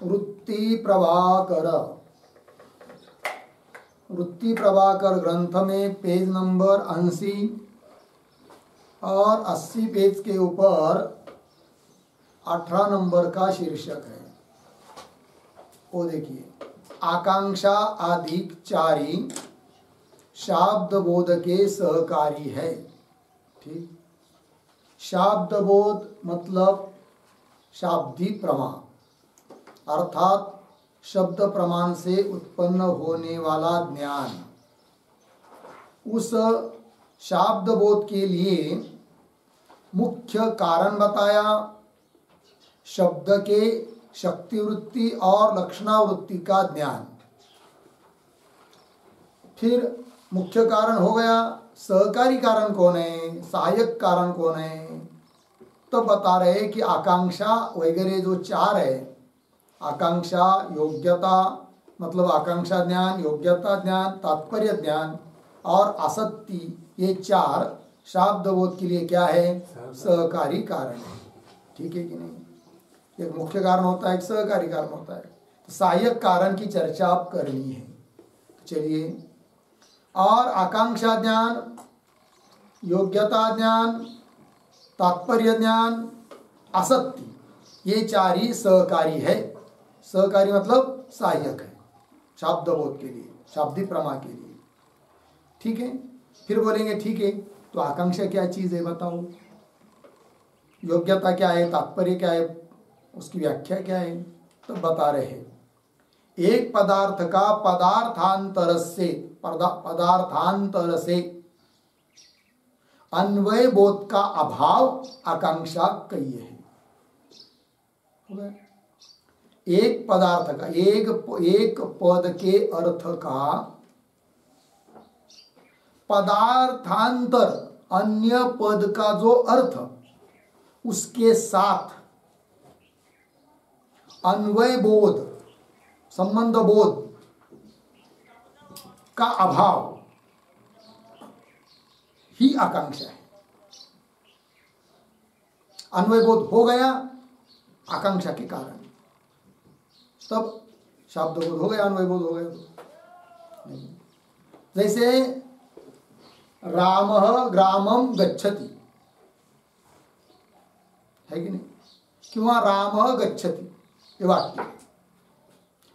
वृत्ति प्रभाकर ग्रंथ में पेज नंबर 80 और 80 पेज के ऊपर 18 नंबर का शीर्षक है। वो देखिए, आकांक्षा अधिकचारी शाब्द बोध के सहकारी है। ठीक, शाब्द बोध मतलब शाब्दिक प्रमाण, अर्थात शब्द प्रमाण से उत्पन्न होने वाला ज्ञान। उस शाब्द बोध के लिए मुख्य कारण बताया, शब्द के शक्ति वृत्ति और लक्षणावृत्ति का ज्ञान। फिर मुख्य कारण हो गया, सहकारी कारण कौन है, सहायक कारण कौन है। तो बता रहे कि आकांक्षा वगैरह जो चार है, आकांक्षा, योग्यता मतलब आकांक्षा ज्ञान, योग्यता ज्ञान, तात्पर्य ज्ञान और आसक्ति, ये चार शाब्द बोध के लिए क्या है, सहकारी कारण है। ठीक है कि नहीं। एक मुख्य कारण होता है, एक सहकारी कारण होता है। तो सहायक कारण की चर्चा आप करनी है। चलिए, और आकांक्षा ज्ञान, योग्यता ज्ञान, तात्पर्य ज्ञान, आसक्ति, ये चार ही सहकारी है। सहकारी मतलब सहायक है शाब्द बोध के लिए, शाब्दिक प्रमा के लिए। ठीक है। फिर बोलेंगे ठीक है, तो आकांक्षा क्या चीज है बताओ, योग्यता क्या है, तात्पर्य क्या है, उसकी व्याख्या क्या है। तो बता रहे हैं, एक पदार्थ का पदार्थांतर से अन्वय बोध का अभाव आकांक्षा कही है। एक पदार्थ का, एक पद के अर्थ का पदार्थांतर, अन्य पद का जो अर्थ, उसके साथ अन्वय बोध, संबंध बोध का अभाव ही आकांक्षा है। अन्वय बोध हो गया आकांक्षा के कारण, तब शब्द बोध हो गया, अन्वय बोध हो गया। तो जैसे रामः ग्रामं गच्छति है कि नहीं, किंवा रामः गच्छति, ये वाक्य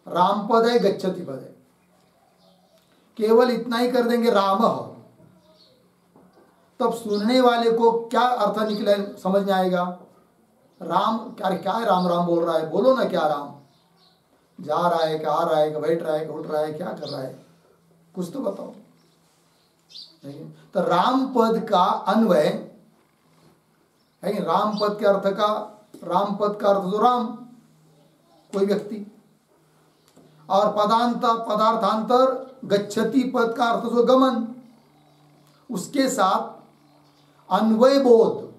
राम पद है, गच्छति पद है। केवल इतना ही कर देंगे रामः, तब सुनने वाले को क्या अर्थ निकले, समझ में आएगा। राम क्या है, राम राम बोल रहा है, बोलो ना क्या राम, जा रहा है, क्या आ रहा है, क्या बैठ रहा है, क्या उठ रहा है, क्या कर रहा है, कुछ तो बताओ। तो राम पद का अन्वय है, राम पद के अर्थ का, राम पद का अर्थ तो राम, कोई व्यक्ति, और पदार्थांतर गच्छति पद का अर्थ जो गमन, उसके साथ अन्वय बोध,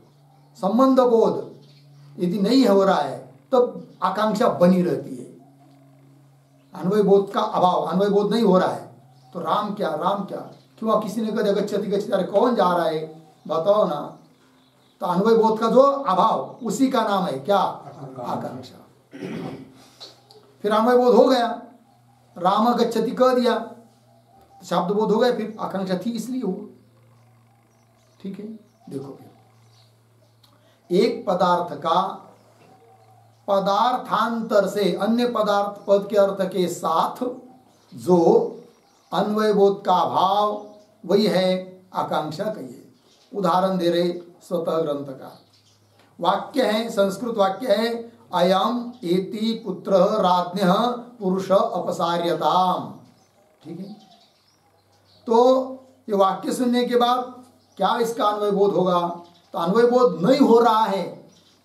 संबंध बोध यदि नहीं हो रहा है तब आकांक्षा बनी रहती है। अन्वय बोध का अभाव, अन्वय बोध नहीं हो रहा है तो राम क्या, राम क्या, क्यों किसी ने कहा गच्छति गच्छति, अरे कौन जा रहा है बताओ ना। तो अन्वय बोध का जो अभाव, उसी का नाम है क्या, आकांक्षा। फिर अन्वय बोध हो गया, राम गच्छति कह दिया, शब्द बोध हो गया, फिर आकांक्षा थी इसलिए हो। ठीक है, देखो फिर एक पदार्थ का पदार्थांतर से अन्य पदार्थ पद के अर्थ के साथ जो अन्वय बोध का अभाव, वही है आकांक्षा कहिए। उदाहरण दे रहे स्वतः ग्रंथ का वाक्य है, संस्कृत वाक्य है, अयम एति पुत्र राज्ञः पुरुष अपसार्यताम। ठीक है, तो ये वाक्य सुनने के बाद क्या इसका अन्वय बोध होगा, तो अन्वय बोध नहीं हो रहा है,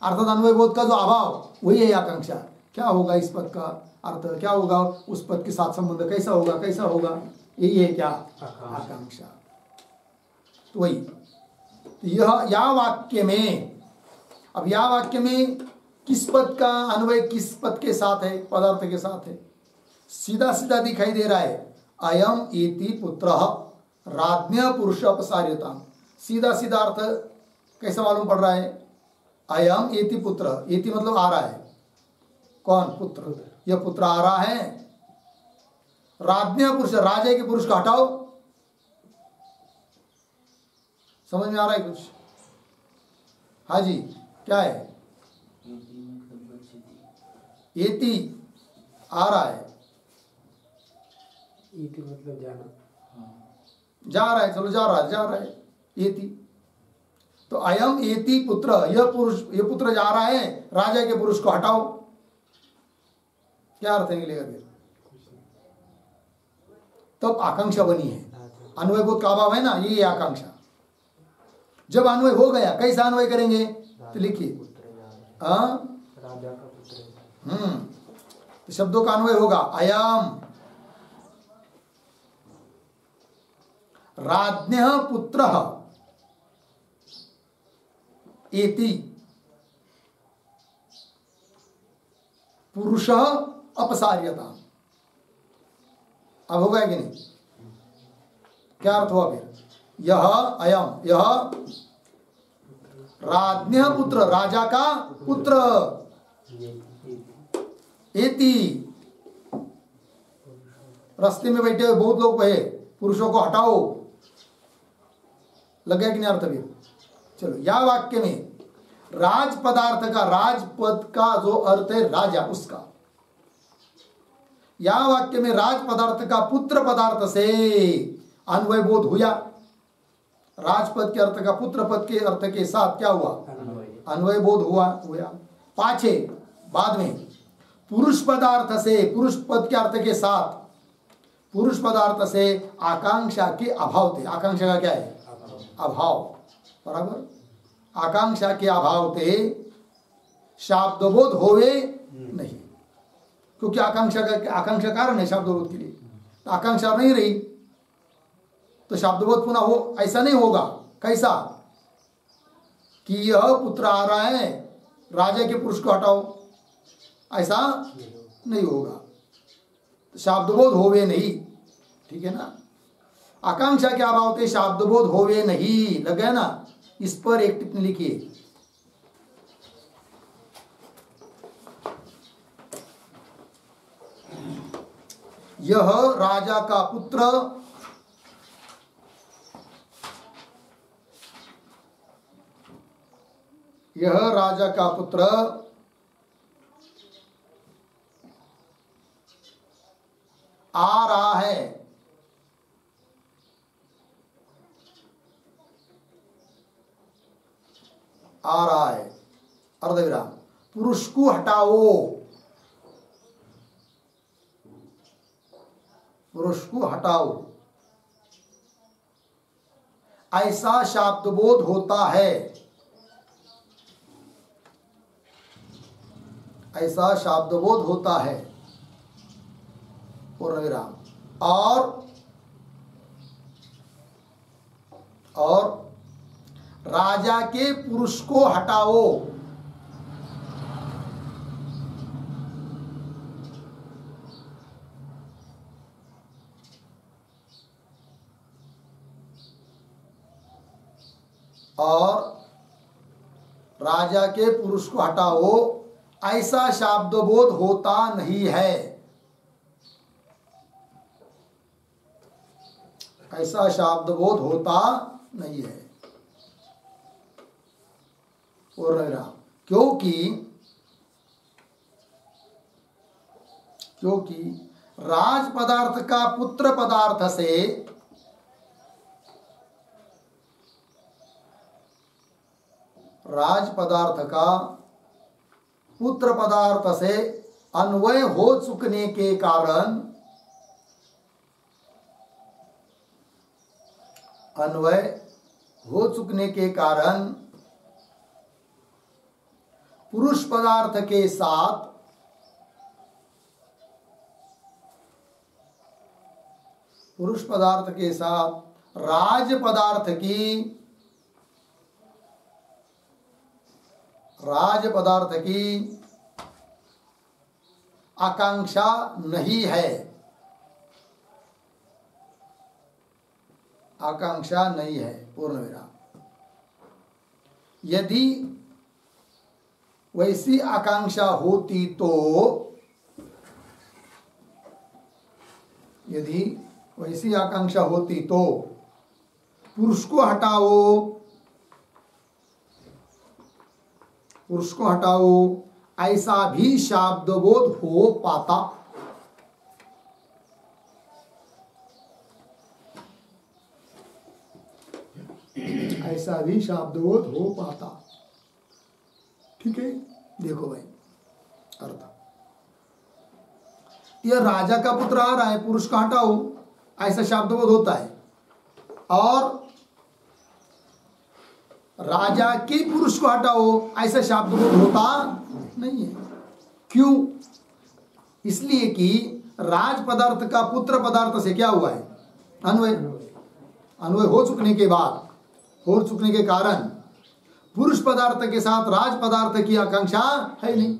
अर्थात अन्वय बोध का जो अभाव, वही है आकांक्षा। क्या होगा इस पद का अर्थ, क्या होगा उस पद के साथ संबंध, कैसा होगा, कैसा होगा, यही है क्या, आकांक्षा। तो वही, तो यह या वाक्य में, अब या वाक्य में किस पद का अन्वय किस पद के साथ है, पदार्थ के साथ है, सीधा सीधा दिखाई दे रहा है। अयम एति पुत्रः राज्ञः पुरुष अपसार्यताम, सीधा सीधा अर्थ कैसा मालूम पड़ रहा है, अयम एति पुत्र, एति मतलब आ रहा है, कौन? पुत्र। यह पुत्र आ रहा है। राज्ञ पुरुष, राजा के पुरुष को हटाओ। समझ में आ रहा है कुछ? हाँ जी, क्या है? एति आ रहा है। एति मतलब जाना, जा रहा है, चलो जा रहा है एति। तो अयम एति पुत्र, यह पुरुष, यह पुत्र जा रहा है, राजा के पुरुष को हटाओ। क्या अर्थ निकलेगा फिर? तब आकांक्षा बनी है। अन्वय बोध का अभाव है ना, ये आकांक्षा। जब अन्वय हो गया, कैसा अन्वय करेंगे? तो लिखिए राजा का पुत्र। तो शब्दों का अन्वय होगा अयम राज्ञः पुत्रः एति पुरुषः अपसार्यता। अब होगा कि नहीं? क्या अर्थ हुआ फिर? यह अयम, यह राज्ञः पुत्र, राजा का पुत्र, एति। रास्ते में बैठे हुए बहुत लोग कहे पुरुषों को हटाओ। लग गया कि नहीं अर्थ भी? चलो, या वाक्य में राज पदार्थ का, राजपद का जो अर्थ है राजा, उसका, या वाक्य में राज पदार्थ का पुत्र पदार्थ से अन्वय बोध हुआ। राजपद के अर्थ का पुत्र पद के अर्थ के साथ क्या हुआ? अन्वय बोध हुआ। पाछे बाद में पुरुष पदार्थ से, पुरुष पद के अर्थ के साथ, पुरुष पदार्थ से आकांक्षा के अभाव थे। आकांक्षा का क्या है? अभाव। बराबर। आकांक्षा के अभाव थे शाब्दबोध होवे नहीं, क्योंकि आकांक्षा कारण है शाब्दबोध के लिए। आकांक्षा नहीं रही तो शाब्दबोध पुनः हो, ऐसा नहीं होगा। कैसा? कि यह पुत्र आ रहा है, राजा के पुरुष को हटाओ, ऐसा नहीं होगा। शाब्दबोध होवे नहीं, ठीक है ना? आकांक्षा के अभाव थे शाब्दबोध होवे नहीं, लग गया ना? इस पर एक टिप्पणी लिखिए। यह राजा का पुत्र आ रहा है, अर्धविराम, पुरुष को हटाओ, पुरुष को हटाओ, ऐसा शाब्दबोध होता है, ऐसा शाब्दबोध होता है, पूर्ण विराम। और राजा के पुरुष को हटाओ, और राजा के पुरुष को हटाओ, ऐसा शाब्दबोध होता नहीं है, ऐसा शाब्दबोध होता नहीं है। क्योंकि राज पदार्थ का पुत्र पदार्थ से, राज पदार्थ का पुत्र पदार्थ से अन्वय हो चुकने के कारण, अन्वय हो चुकने के कारण पुरुष पदार्थ के साथ राज पदार्थ की आकांक्षा नहीं है, आकांक्षा नहीं है, पूर्ण विराम। यदि वैसी आकांक्षा होती तो, यदि वैसी आकांक्षा होती तो पुरुष को हटाओ, पुरुष को हटाओ, ऐसा भी शाब्दबोध हो पाता। ऐसा भी शाब्दबोध हो पाता। ठीक है, देखो भाई अर्थ, यह राजा का पुत्र आ रहा है, पुरुष का हटाओ, ऐसा शाब्दबोध होता है। और राजा के पुरुष को हटाओ, ऐसा शाब्दबोध होता नहीं है। क्यों? इसलिए कि राज पदार्थ का पुत्र पदार्थ से क्या हुआ है? अन्वय। अन्वय हो चुकने के बाद, हो चुकने के कारण पुरुष पदार्थ के साथ राज पदार्थ की आकांक्षा है नहीं,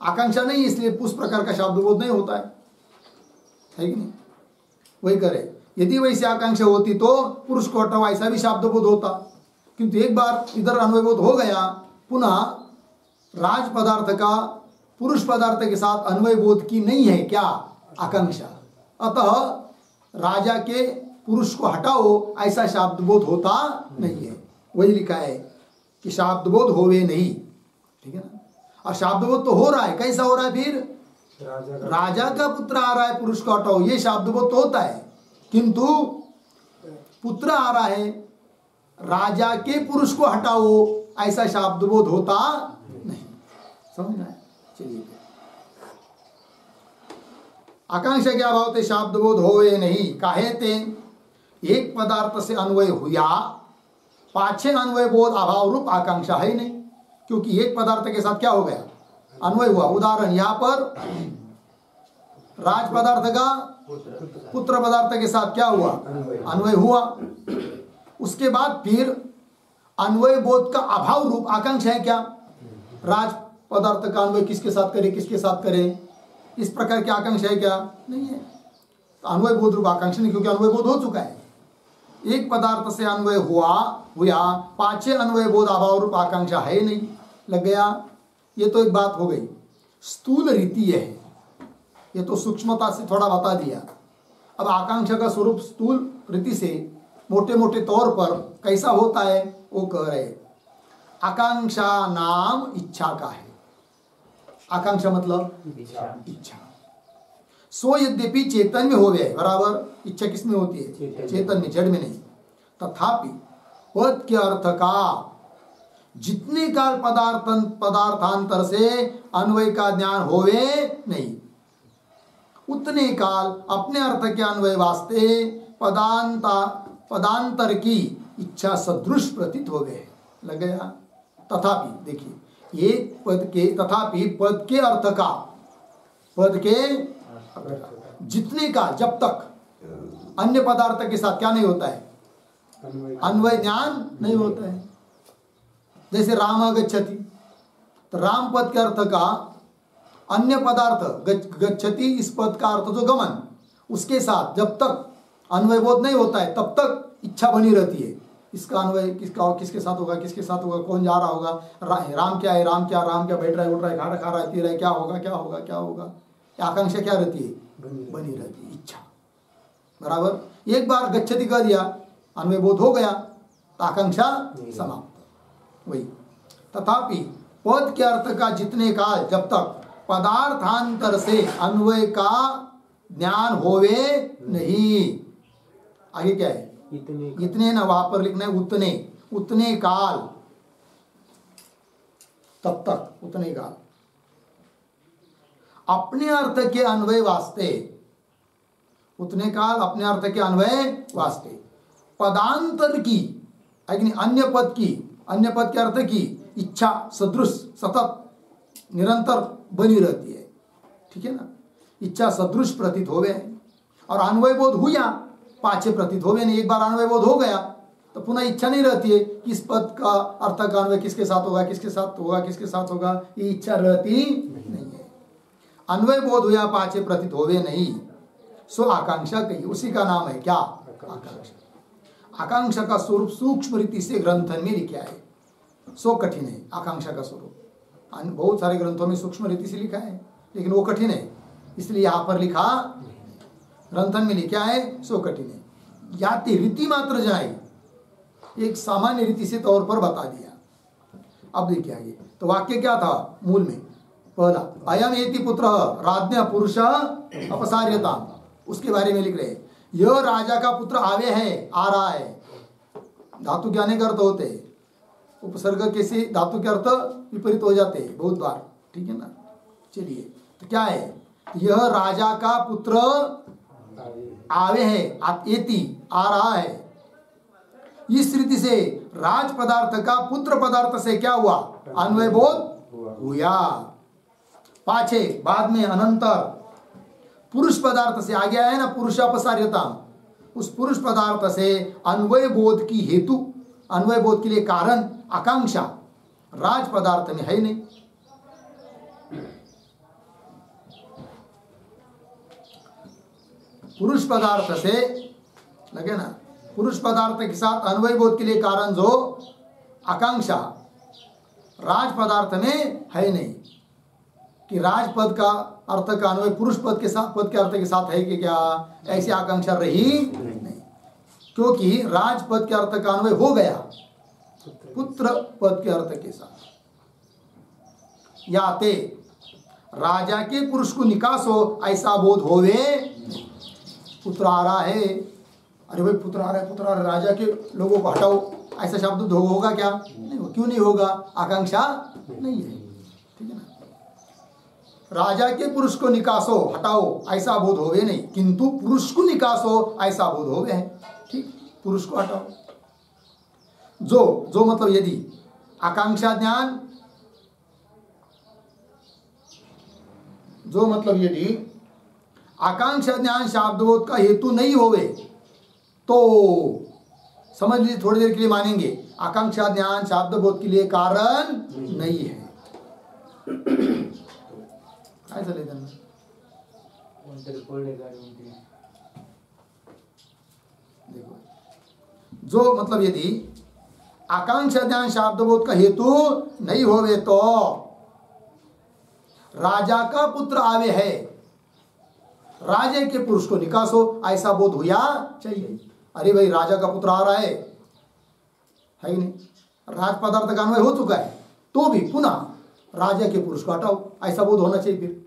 आकांक्षा नहीं, इसलिए उस प्रकार का शब्दबोध नहीं होता है कि नहीं? वही करे, यदि वैसी आकांक्षा होती तो पुरुष को हटाओ, ऐसा भी शब्दबोध होता। किंतु एक बार इधर अन्वयबोध हो गया, पुनः राज पदार्थ का पुरुष पदार्थ के साथ अन्वयबोध की नहीं है क्या? आकांक्षा। अतः राजा के पुरुष को हटाओ, ऐसा शब्दबोध होता नहीं है। वही लिखा है कि शब्दबोध होवे नहीं। ठीक है ना? और शब्दबोध तो हो रहा है, कैसा हो रहा है फिर? राजा का पुत्र आ रहा है, पुरुष को हटाओ, ये शब्दबोध तो होता है। किंतु पुत्र आ रहा है, राजा के पुरुष को हटाओ, ऐसा शब्दबोध होता नहीं। समझ रहे? चलिए, आकांक्षा क्या भाव थे? शब्दबोध होवे नहीं। काहे ते? एक पदार्थ से अन्वय हुआ, पाछे अन्वय बोध अभाव रूप आकांक्षा है नहीं, क्योंकि एक पदार्थ के साथ क्या हो गया? अन्वय हुआ। उदाहरण यहां पर राज पदार्थ का पुत्र पदार्थ के साथ क्या हुआ? अन्वय हुआ। उसके बाद फिर अन्वय बोध का अभाव रूप आकांक्षा है क्या? राज पदार्थ का अन्वय किसके साथ करे, किसके साथ करे, इस प्रकार की आकांक्षा है क्या? नहीं है। तो अन्वय बोध रूप आकांक्षा नहीं, क्योंकि अन्वय बोध हो चुका है। एक पदार्थ से अन्वय हुआ, पांचे अन्वय बोध अभाव रूप आकांक्षा है नहीं, लग गया। ये तो एक बात हो गई, स्थूल रीति है, ये तो सूक्ष्मता से थोड़ा बता दिया। अब आकांक्षा का स्वरूप स्थूल रीति से मोटे मोटे तौर पर कैसा होता है वो कह रहे। आकांक्षा नाम इच्छा का है। आकांक्षा मतलब इच्छा। सो यद्यपि चेतन में हो गए, बराबर, इच्छा किसमें होती है? चेतन में, जड़ में नहीं। तथापि पद के अर्थ का जितने काल पदार्थांतर से अन्वय का ज्ञान होवे नहीं, उतने काल अपने अर्थ के अन्वय वास्ते पदांतर की इच्छा सदृश प्रतीत हो गए। लग गया? तथापि देखिए, एक पद के, तथापि पद के अर्थ का, पद के जितने का, जब तक अन्य पदार्थ के साथ क्या नहीं होता है? अन्वय ज्ञान नहीं होता है। जैसे राम गच्छति, तो राम पद के अर्थ का अन्य पदार्थ गच्छति, इस पद का अर्थ जो गमन, उसके साथ जब तक अन्वय बोध नहीं होता है तब तक इच्छा बनी रहती है। इसका अन्वय किसका और किसके साथ होगा, किसके साथ होगा, कौन जा रहा होगा, राम क्या है, राम क्या बैठ रहा है, उठ रहा है, खा रहा है, पी रहा है, क्या होगा, क्या होगा, क्या होगा, आकांक्षा क्या रहती है? बनी रहती है, इच्छा। बराबर। एक बार गच्छति कह दिया, अन्वय बोध हो गया, तो आकांक्षा समाप्त। वही, तथापि पद के अर्थ का जितने काल, जब तक पदार्थांतर से अन्वय का ज्ञान होवे नहीं। आगे क्या है? इतने ना, वहां पर लिखना है उतने, उतने काल, तब तक, उतने काल अपने अर्थ के अन्वय वास्ते, उतने काल अपने अर्थ के अन्वय वास्ते पदांतर की, अन्य पद की, अन्य पद के अर्थ की इच्छा सदृश सतत निरंतर बनी रहती है। ठीक है ना? इच्छा सदृश प्रतीत होवे, और अन्वय बोध हुआ, पाछे प्रतीत होवे नहीं। एक बार अन्वय बोध हो गया तो पुनः इच्छा नहीं रहती है कि इस पद का अर्थ का अन्वय किसके साथ होगा, किसके साथ होगा, किसके साथ होगा, ये इच्छा रहती नहीं है। अन्वय बोध हुआ, पाछे प्रतीत होवे नहीं, सो आकांक्षा कही। उसी का नाम है क्या? आकांक्षा। आकांक्षा का स्वरूप सूक्ष्म रीति से ग्रंथन में लिखा है। सो कठिन है आकांक्षा का स्वरूप, बहुत सारे ग्रंथों में सूक्ष्म रीति से लिखा है, लेकिन वो कठिन है, इसलिए यहाँ पर लिखा ग्रंथन में लिखा है सो कठिन है। याति रीति मात्र जाए, एक सामान्य रीति से तौर पर बता दिया। अब देखिए आगे, तो वाक्य क्या था मूल में? पहला अयम एति पुत्र राज्ञ पुरुष अपसार्यता, उसके बारे में लिख रहे हैं यह राजा का पुत्र आवे है, आ रहा है। धातु के अनेक अर्थ होते हैं, उपसर्ग के से धातु के अर्थ विपरीत हो जाते हैं बहुत बार, ठीक है ना। चलिए तो क्या है, यह राजा का पुत्र आवे है, एति आ रहा है। इस रीति से राज पदार्थ का पुत्र पदार्थ से क्या हुआ? अन्वय बोध हुआ। पाछे बाद में अनंतर पुरुष पदार्थ से आ गया है ना, पुरुषापसार्यता, उस पुरुष पदार्थ से अन्वय बोध की हेतु, अन्वय बोध के लिए कारण आकांक्षा राज पदार्थ में है नहीं। पुरुष पदार्थ से लगे ना, पुरुष पदार्थ के साथ अन्वय बोध के लिए कारण जो आकांक्षा राज पदार्थ में है नहीं, कि राजपद का अर्थ का अन्वय पुरुष पद के साथ, पद के अर्थ के साथ है कि क्या? ऐसी आकांक्षा रही नहीं, क्योंकि राजपद के अर्थ का अन्वय हो गया पुत्र पद के अर्थ के साथ। याते राजा के पुरुष को निकास हो ऐसा बोध होवे। पुत्र आ रहा है, अरे भाई पुत्र आ रहा है, पुत्र आ रहा है, राजा के लोगों को हटाओ, ऐसा शब्द होगा क्या? नहीं हो, क्यों नहीं होगा? आकांक्षा नहीं है, ठीक है ना। राजा के पुरुष को निकासो, हटाओ ऐसा बोध होवे नहीं, किंतु पुरुष को निकासो ऐसा बोध होवे है, ठीक, पुरुष को हटाओ। जो मतलब यदि आकांक्षा ज्ञान, जो मतलब यदि आकांक्षा ज्ञान शाब्दबोध का हेतु नहीं होवे तो समझ लीजिए, थोड़ी देर के लिए मानेंगे आकांक्षा ज्ञान शाब्दबोध के लिए कारण नहीं है, ऐसा लेते हैं। देखो, जो मतलब यदि आकांक्षा ज्ञान शाब्दबोध का हेतु नहीं होवे तो राजा का पुत्र आवे है, राजे के पुरुष को निकासो ऐसा बोध हुआ चाहिए। अरे भाई राजा का पुत्र आ रहा है कि नहीं, राज पदार्थ का अन्वय हो चुका है, तो भी पुनः राजा के पुरुष को हटाओ ऐसा बोध होना चाहिए फिर,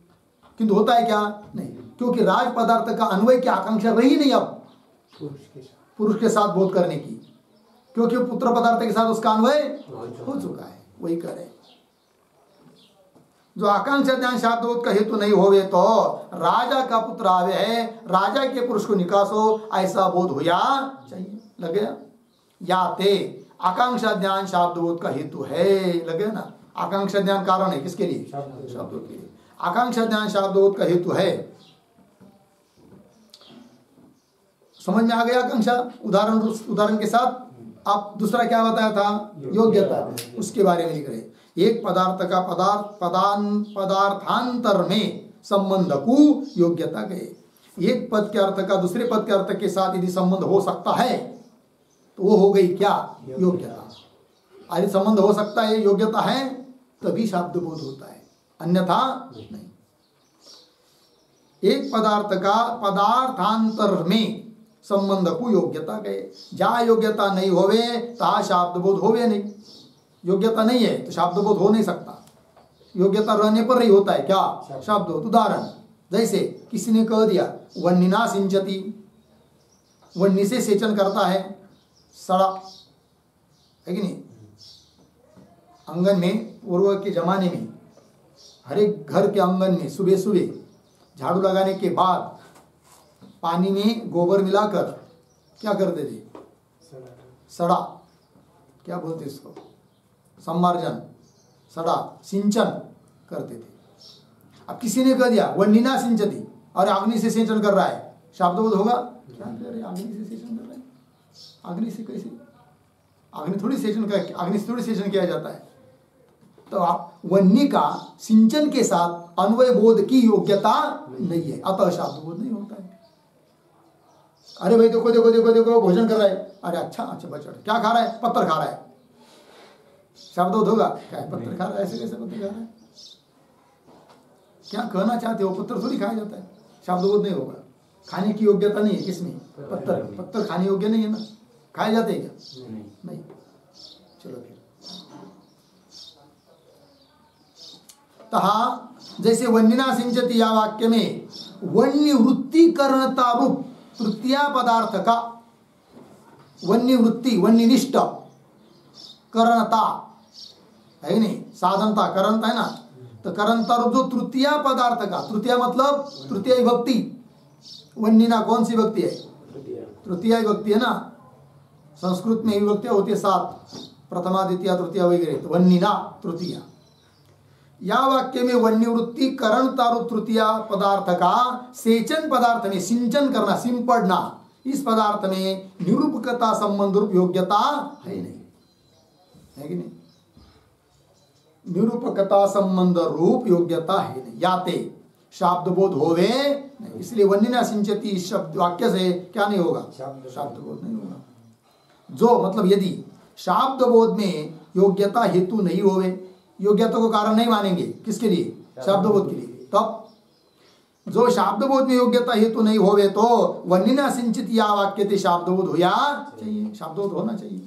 किंतु होता है क्या? नहीं, क्योंकि राज पदार्थ का अन्वय की आकांक्षा रही नहीं अब पुरुष के साथ बोध करने की, क्योंकि पुत्र पदार्थ के साथ उसका अन्वय हो चुका है। वही करें, जो आकांक्षा ज्ञान शाब्दबोध का हेतु नहीं होवे तो राजा का पुत्र आवे है, राजा के पुरुष को निकासो ऐसा बोध हुआ चाहिए। लगे याते आकांक्षा ज्ञान शाब्दबोध का हेतु है, लगे ना। आकांक्षा ज्ञान कारण है किसके लिए? शाब्दबोध के लिए। आकांक्षा ज्ञान शाब्दबोध का हेतु है। समझ में आ गया आकांक्षा? उदाहरण के साथ आप दूसरा क्या बताया था? योग्यता, उसके बारे में लिख रहे। एक पदार्थ का पदार्थांतर में संबंध को योग्यता गए। एक पद के अर्थ का दूसरे पद के अर्थ के साथ यदि संबंध हो सकता है तो वो हो गई क्या? योग्यता। यदि संबंध हो सकता है, योग्यता है, तभी शाब्दबोध होता है, अन्यथा नहीं। एक पदार्थ का पदार्थांतर में संबंध को योग्यता गए। जहाँ योग्यता नहीं होवे तहाँ शाब्दबोध होवे नहीं। योग्यता नहीं है तो शाब्दबोध हो नहीं सकता, योग्यता रहने पर ही होता है क्या? शाब्दबोध। उदाहरण जैसे किसी ने कह दिया वन्निना सिंचती, वन्नी से सेचन करता है, सड़ा है कि नहीं। आंगन में पूर्व के जमाने में हर एक घर के आंगन में सुबह सुबह झाड़ू लगाने के बाद पानी में गोबर मिलाकर क्या करते थे? सड़ा, क्या बोलते इसको? सम्मार्जन, सड़ा, सिंचन करते थे। अब किसी ने कह दिया वन्निना सिंचती, और अग्नि से सिंचन कर रहा है, शाब्दबोध होगा? क्या कर रहे? अग्नि से सिंचन कर रहे हैं। अग्नि से कैसे? अग्नि थोड़ी सिंचन किया जाता है। तो आप वन्नी का सिंचन के साथ अन्वय बोध की योग्यता नहीं है, अतः शाब्दबोध नहीं होता है। अरे भाई देखो देखो देखो देखो भोजन कर रहा है, अरे अच्छा अच्छा बच्चा क्या खा रहा है? पत्थर खा रहा है, शब्दों होगा क्या है, पत्थर खा रहा है, ऐसे कैसे पत्थर खा रहा है? क्या कहना चाहते हो? पत्थर थोड़ी खाया जाता है, शब्दबोध नहीं होगा। खाने की योग्यता नहीं है किसमें? पत्थर। पत्थर खाने योग्य नहीं है ना, खाए जाते हैं क्या? नहीं। चलो फिर तहा जैसे वन्यना सिंचती या वाक्य में वन्य वृत्तिकरणता रूप तृतीया पदार्थ का वन्य वृत्ति वन्यनिष्ठ करणता है नहीं, साधनता करणता है ना, तो करणता रूप जो तृतीया पदार्थ का, तृतीया मतलब तृतीय विभक्ति, वन्यना कौन सी विभक्ति है? तृतीय विभक्ति है ना, संस्कृत में विभक्तियां होती है 7, प्रथमा द्वितीय तृतीय वगैरह, तो वन्यना तृतीया। या वाक्य में वन्यवृत्ति करण तारु तृतीया पदार्थ का सेचन पदार्थ में सिंचन करना, सिंपड़ना, इस पदार्थ में निरूपकता संबंध रूप योग्यता है नहीं, है कि नहीं? निरूपकता संबंध रूप योग्यता है नहीं, याते शाब्द बोध होवे नहीं। इसलिए वन्यना सिंचती इस शब्द वाक्य से क्या नहीं होगा? शाब्द बोध नहीं होगा। जो मतलब यदि शाब्द बोध में योग्यता हेतु नहीं होवे, योग्यता को कारण नहीं मानेंगे, किसके लिए? शब्द बोध के लिए। तब जो शाब्द बोध में योग्यता हेतु नहीं होवे तो वन्यना सिंचित या वाक्य थे शाब्द बोध होया चाहिए, शब्द बोध होना चाहिए,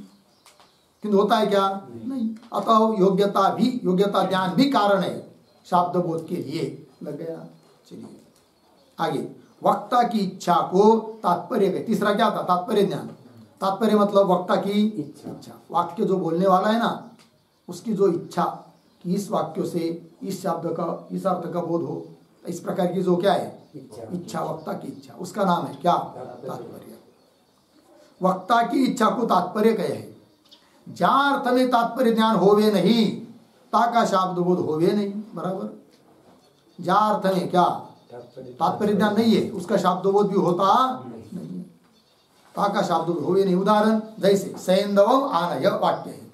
किंतु होता है क्या? नहीं। अतः योग्यता भी, योग्यता ज्ञान भी कारण है शाब्द बोध के लिए, लग गया। चलिए आगे, वक्ता की इच्छा को तात्पर्य का, तीसरा क्या था? तात्पर्य ज्ञान। तात्पर्य मतलब वक्ता की इच्छा, वाक्य जो बोलने वाला है ना उसकी जो इच्छा कि इस वाक्यों से इस शब्द का, इस अर्थ का बोध हो, इस प्रकार की जो क्या है? इच्छा, वक्ता की इच्छा, उसका नाम है क्या? तात्पर्य। वक्ता की इच्छा को तात्पर्य कहे है। जहां अर्थ में तात्पर्य ज्ञान होवे नहीं ता का शब्द बोध होवे नहीं, बराबर। जहां अर्थ में क्या तात्पर्य ज्ञान नहीं है उसका शब्द बोध भी होता नहीं है, ता का शब्द बोध होवे नहीं। उदाहरण जैसे सैंधवम आनय वाक्य है,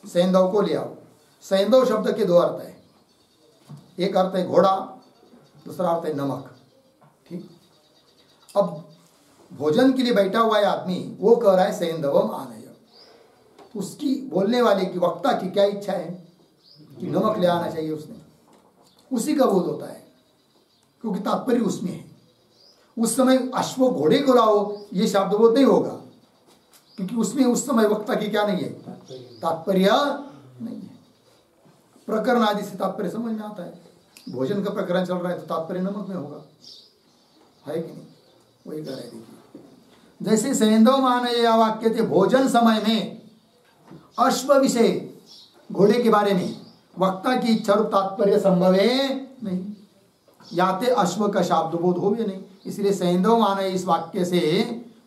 सैंधव को ले आओ। सैंधव शब्द के दो अर्थ है, एक अर्थ है घोड़ा, दूसरा अर्थ है नमक, ठीक। अब भोजन के लिए बैठा हुआ है आदमी, वो कह रहा है सैंधवम आनय, उसकी बोलने वाले की, वक्ता की क्या इच्छा है कि नमक ले आना चाहिए उसने, उसी का बोध होता है क्योंकि तात्पर्य उसमें है। उस समय अश्व घोड़े को लाओ, ये शब्द बोध नहीं होगा क्योंकि उसमें उस समय वक्ता की क्या नहीं है? तात्पर्य नहीं है। प्रकरण आदि से तात्पर्य समझ में आता है। भोजन का प्रकरण चल रहा है तो तात्पर्य नमक में होगा, है कि नहीं? वही कह रहे हैं। देखिए जैसे सैंधव मानय या वाक्य थे, भोजन समय में अश्व विषय, घोड़े के बारे में वक्ता की इच्छा रूप तात्पर्य संभव है नहीं, याते अश्व का शब्द बोध हो भी नहीं। इसलिए सैंधव मानय इस वाक्य से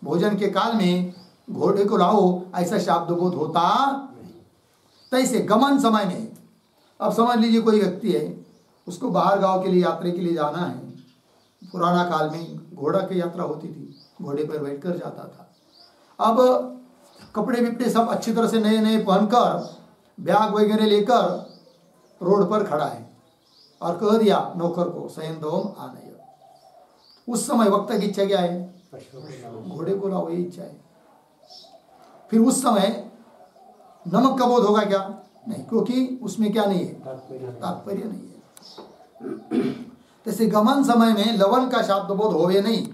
भोजन के काल में घोड़े को लाओ ऐसा शब्द बोध होता नहीं। तैसे गमन समय में, अब समझ लीजिए कोई व्यक्ति है, उसको बाहर गांव के लिए यात्रा के लिए जाना है। पुराना काल में घोड़ा की यात्रा होती थी, घोड़े पर बैठकर जाता था। अब कपड़े विपड़े सब अच्छी तरह से नए नए पहनकर, बैग वगैरह लेकर रोड पर खड़ा है और कह दिया नौकर को सैंधवम आनय। उस समय वक्ता की इच्छा क्या है? घोड़े को लाओ, ये इच्छा है। फिर उस समय नमक का बोध होगा क्या? नहीं, क्योंकि उसमें क्या नहीं है? तात्पर्य नहीं है। जैसे गमन समय में लवण का शब्द बोध होवे नहीं,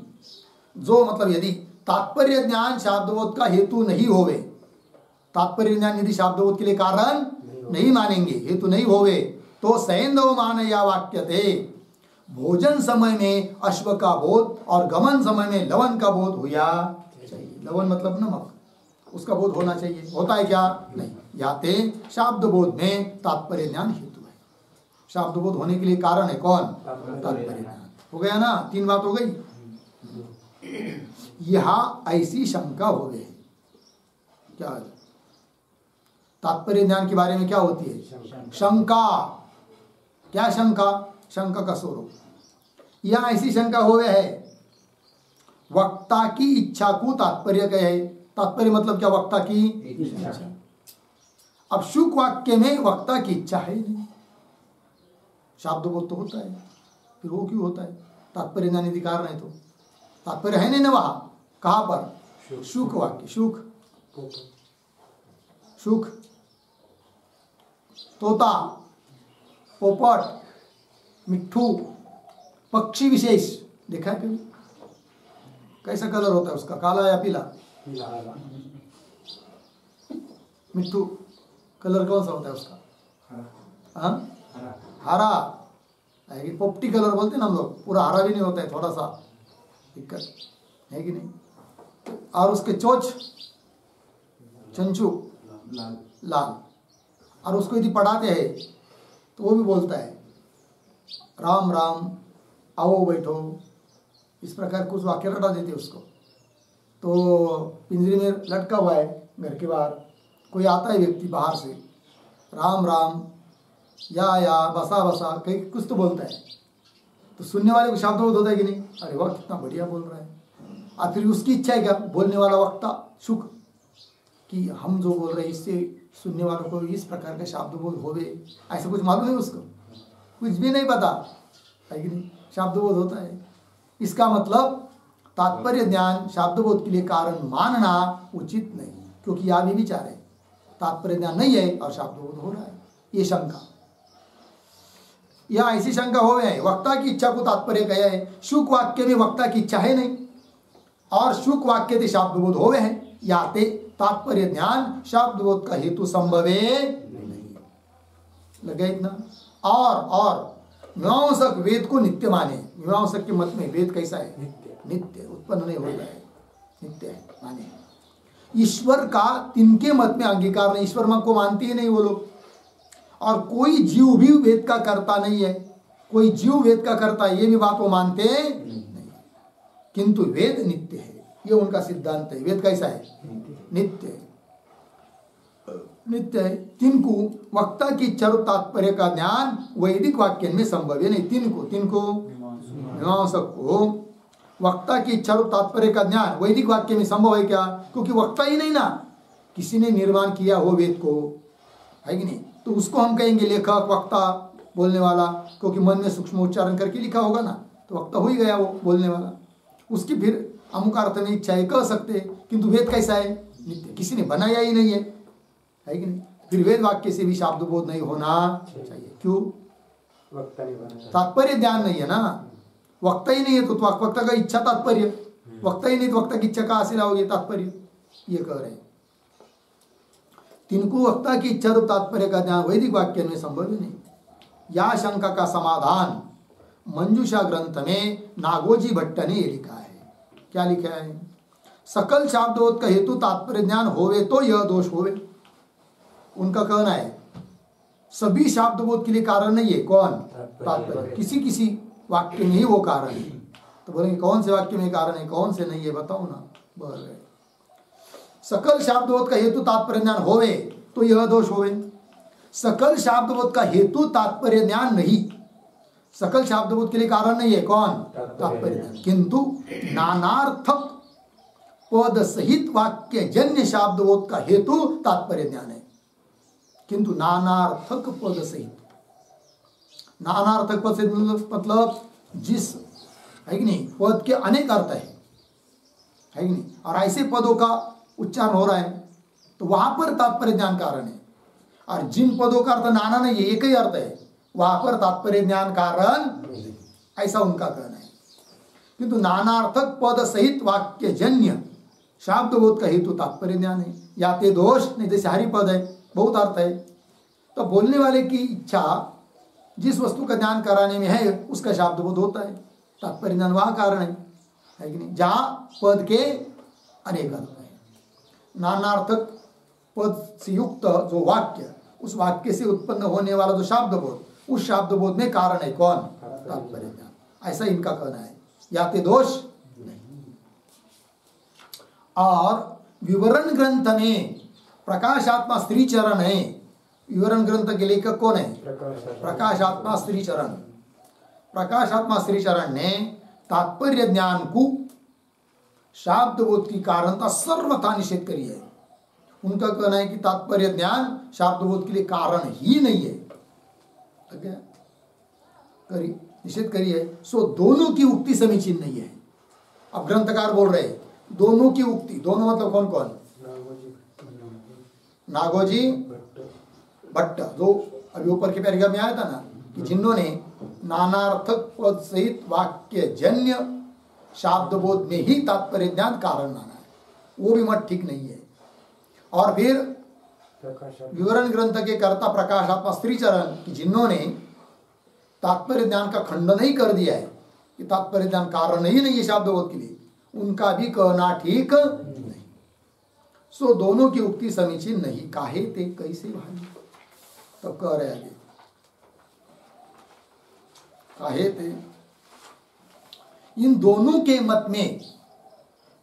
जो मतलब यदि तात्पर्य ज्ञान शब्दबोध का हेतु नहीं होवे, तात्पर्य ज्ञान यदि शब्दबोध के लिए कारण नहीं मानेंगे, हेतु नहीं होवे, तो सैंधव मानय या वाक्य थे, भोजन समय में अश्व का बोध और गमन समय में लवण का बोध होया चाहिए। लवण मतलब नमक, उसका बोध होना चाहिए। होता है क्या? नहीं। याते शब्द बोध में तात्पर्य ज्ञान हेतु है, शब्द बोध होने के लिए कारण है कौन? तात्पर्य ज्ञान। हो गया ना, 3 बात हो गई। यहाँ ऐसी शंका हो गई, क्या तात्पर्य ज्ञान के बारे में क्या होती है? शंका। क्या शंका? शंका का स्वरूप। यहाँ ऐसी शंका हो गया है, वक्ता की इच्छा को तात्पर्य कहे। तात्पर्य मतलब क्या? वक्ता की इच्छा। अब शुक वाक्य में वक्ता की इच्छा है नहीं, शब्द बोध तो होता है, फिर वो क्यों होता है? तात्पर्य ज्ञान यदि कारण है तो तात्पर्य है नहीं ना वहां। कहां पर? शुक वाक्य। शुक, शुक तोता, पोपट, मिट्ठू, पक्षी विशेष देखा है कभी? कैसा कलर होता है उसका, काला या पीला? मिट्ठू कलर कौन सा होता है उसका? हाँ, हरा है कि पोपटी कलर बोलते हैं ना हम लोग, पूरा हरा भी नहीं होता है, थोड़ा सा दिक्कत है कि नहीं। और उसके चोंच चंचू लाल, और उसको यदि पढ़ाते हैं तो वो भी बोलता है राम राम, आओ बैठो, इस प्रकार कुछ वाक्य रटा देते उसको। तो पिंजरे में लटका हुआ है घर के बाहर, कोई आता है व्यक्ति बाहर से, राम राम, या बसा बसा, कहीं कुछ तो बोलता है, तो सुनने वाले को शब्द होता है कि नहीं, अरे वाह कितना बढ़िया बोल रहा है। और फिर उसकी इच्छा है क्या, बोलने वाला वक्ता सुख कि हम जो बोल रहे हैं इससे सुनने वालों को इस प्रकार का शब्द बोध होवे, ऐसा कुछ मालूम है उसको, कुछ भी नहीं पता है कि नहीं, शब्द बोध होता है। इसका मतलब तात्पर्य ज्ञान शब्द बोध के लिए कारण मानना उचित नहीं, क्योंकि यह भी विचार है तात्पर्य ज्ञान नहीं है और शब्द बोध हो रहा है, ये शंका, या ऐसी शंका हो गई, वक्ता की इच्छा को तात्पर्य कहा है, शुक वाक्य में वक्ता की इच्छा है नहीं, और शुक वाक्य ते शब्द बोध हो गए हैं, या ते तात्पर्य ज्ञान शब्द बोध का हेतु संभवे नहीं लगे इतना। और मीमांसक वेद को नित्य माने, मीमांसक के मत में वेद कैसा है, नित्य, उत्पन्न नहीं होता है, नित्य है माने। ईश्वर का तिनके मत में अंगीकार नहीं, ईश्वर को मानते ही नहीं वो लोग, और कोई जीव भी वेद का कर्ता नहीं है, कोई जीव वेद का कर्ता ये भी बात वो मानते नहीं, किंतु वेद नित्य है, ये उनका सिद्धांत है। वेद कैसा है, नित्य है, नित्य है। तिनको वक्ता की इच्छा और तात्पर्य का ज्ञान वैदिक वाक्य में संभव है नहीं, तिनको मीमांसक को वक्ता की इच्छा और तात्पर्य का ज्ञान वैदिक वाक्य में संभव है क्या, क्योंकि वक्ता ही नहीं ना, किसी ने निर्माण किया हो वेद को, है कि नहीं, तो उसको हम कहेंगे लेखक, वक्ता, बोलने वाला, क्योंकि मन में सूक्ष्म उच्चारण करके लिखा होगा ना, तो वक्ता हो ही गया वो बोलने वाला। उसकी फिर अमुक अर्थ में इच्छा कह सकते, किंतु वेद कैसा है, नित्य, किसी ने बनाया ही नहीं है कि नहीं, फिर वेद वाक्य से भी शब्द बोध नहीं होना चाहिए। क्यों, वक्ता नहीं बना, तात्पर्य ध्यान नहीं है ना, वक्ता ही नहीं है तो वक्ता का इच्छा तात्पर्य, वक्ता ही नहीं तो वक्ता की इच्छा कहाँ से लाओगे तात्पर्य, ये कह रहे हैं। तिनको वक्ता की इच्छा और तात्पर्य का ज्ञान वैदिक वाक्य में संभव ही नहीं। या शंका का समाधान मंजूषा ग्रंथ में नागोजी भट्ट ने लिखा है। क्या लिखा है, सकल शब्दों का हेतु तात्पर्य ज्ञान होवे तो यह दोष होवे। उनका कहना है सभी शब्दबोध के लिए कारण नहीं है, कौन, तात्पर्य, किसी किसी वाक्य में ही वो कारण है। तो बोलेंगे कौन से वाक्य में कारण है, कौन से नहीं है, बताओ ना। बोल रहे सकल शब्दबोध का हेतु तात्पर्य ज्ञान होवे तो यह दोष होवे। सकल शब्दबोध का हेतु तात्पर्य ज्ञान नहीं, सकल शब्दबोध के लिए कारण नहीं है, कौन, तात्पर्य ज्ञान, किंतु नानार्थक पद सहित वाक्य जन्य शब्दबोध का हेतु तात्पर्य ज्ञान है। किंतु नानार्थक पद सहित, नानार्थक पद से मतलब जिस, है कि नहीं, पद के अनेक अर्थ है कि नहीं, और ऐसे पदों का उच्चारण हो रहा है तो वहां पर तात्पर्य ज्ञान कारण है। और जिन पदों का अर्थ नाना नहीं है, एक ही अर्थ है, वहां पर तात्पर्य ज्ञान कारण, ऐसा उनका कहना है। किंतु नानार्थक पद सहित वाक्य जन्य शब्दबोध का हेतु तात्पर्य ज्ञान है। या ते दोष नहीं, जैसे हरि पद है, बहुत अर्थ है, तो बोलने वाले की इच्छा जिस वस्तु का ज्ञान कराने में है उसका शब्दबोध होता है, तात्पर्य ज्ञान वह कारण है कि नहीं, जहां पद के अनेक अर्थ है। नानार्थक पद से युक्त जो वाक्य, उस वाक्य से उत्पन्न होने वाला जो शब्दबोध, उस शब्दबोध में कारण है, कौन, तात्पर्य ज्ञान, ऐसा इनका कहना है। या ते दोष नहीं। और विवरण ग्रंथ में प्रकाशात्मा श्रीचरण है, विवरण ग्रंथ के लेखक कौन है, प्रकाशात्मा श्रीचरण। प्रकाशात्मा श्रीचरण ने तात्पर्य ज्ञान को शब्दबोध की कारणता सर्वथा निषेध करी है। उनका कहना है कि तात्पर्य ज्ञान शब्दबोध के लिए कारण ही नहीं है, करी निषेध करी है। सो दोनों की उक्ति समीचीन नहीं है। अब ग्रंथकार बोल रहे दोनों की उक्ति, दोनों मतलब कौन कौन, नागोजी भट्ट, जो अभी ऊपर के पैराग्राफ में आया था ना, कि जिन्होंने नानार्थक पद सहित वाक्य जन्य शाब्द बोध में ही तात्पर्य ज्ञान कारण माना है, वो भी मत ठीक नहीं है। और फिर विवरण ग्रंथ के कर्ता प्रकाशात्मा श्रीचरण कि जिन्होंने तात्पर्य ज्ञान का खंडन ही कर दिया है कि तात्पर्य ज्ञान कारण ही नहीं है शाब्द बोध के लिए, उनका भी कहना ठीक नहीं। सो दोनों की उक्ति समीचीन नहीं, काहे ते कैसे भाई, तो कह रहे आगे काहे थे, इन दोनों के मत में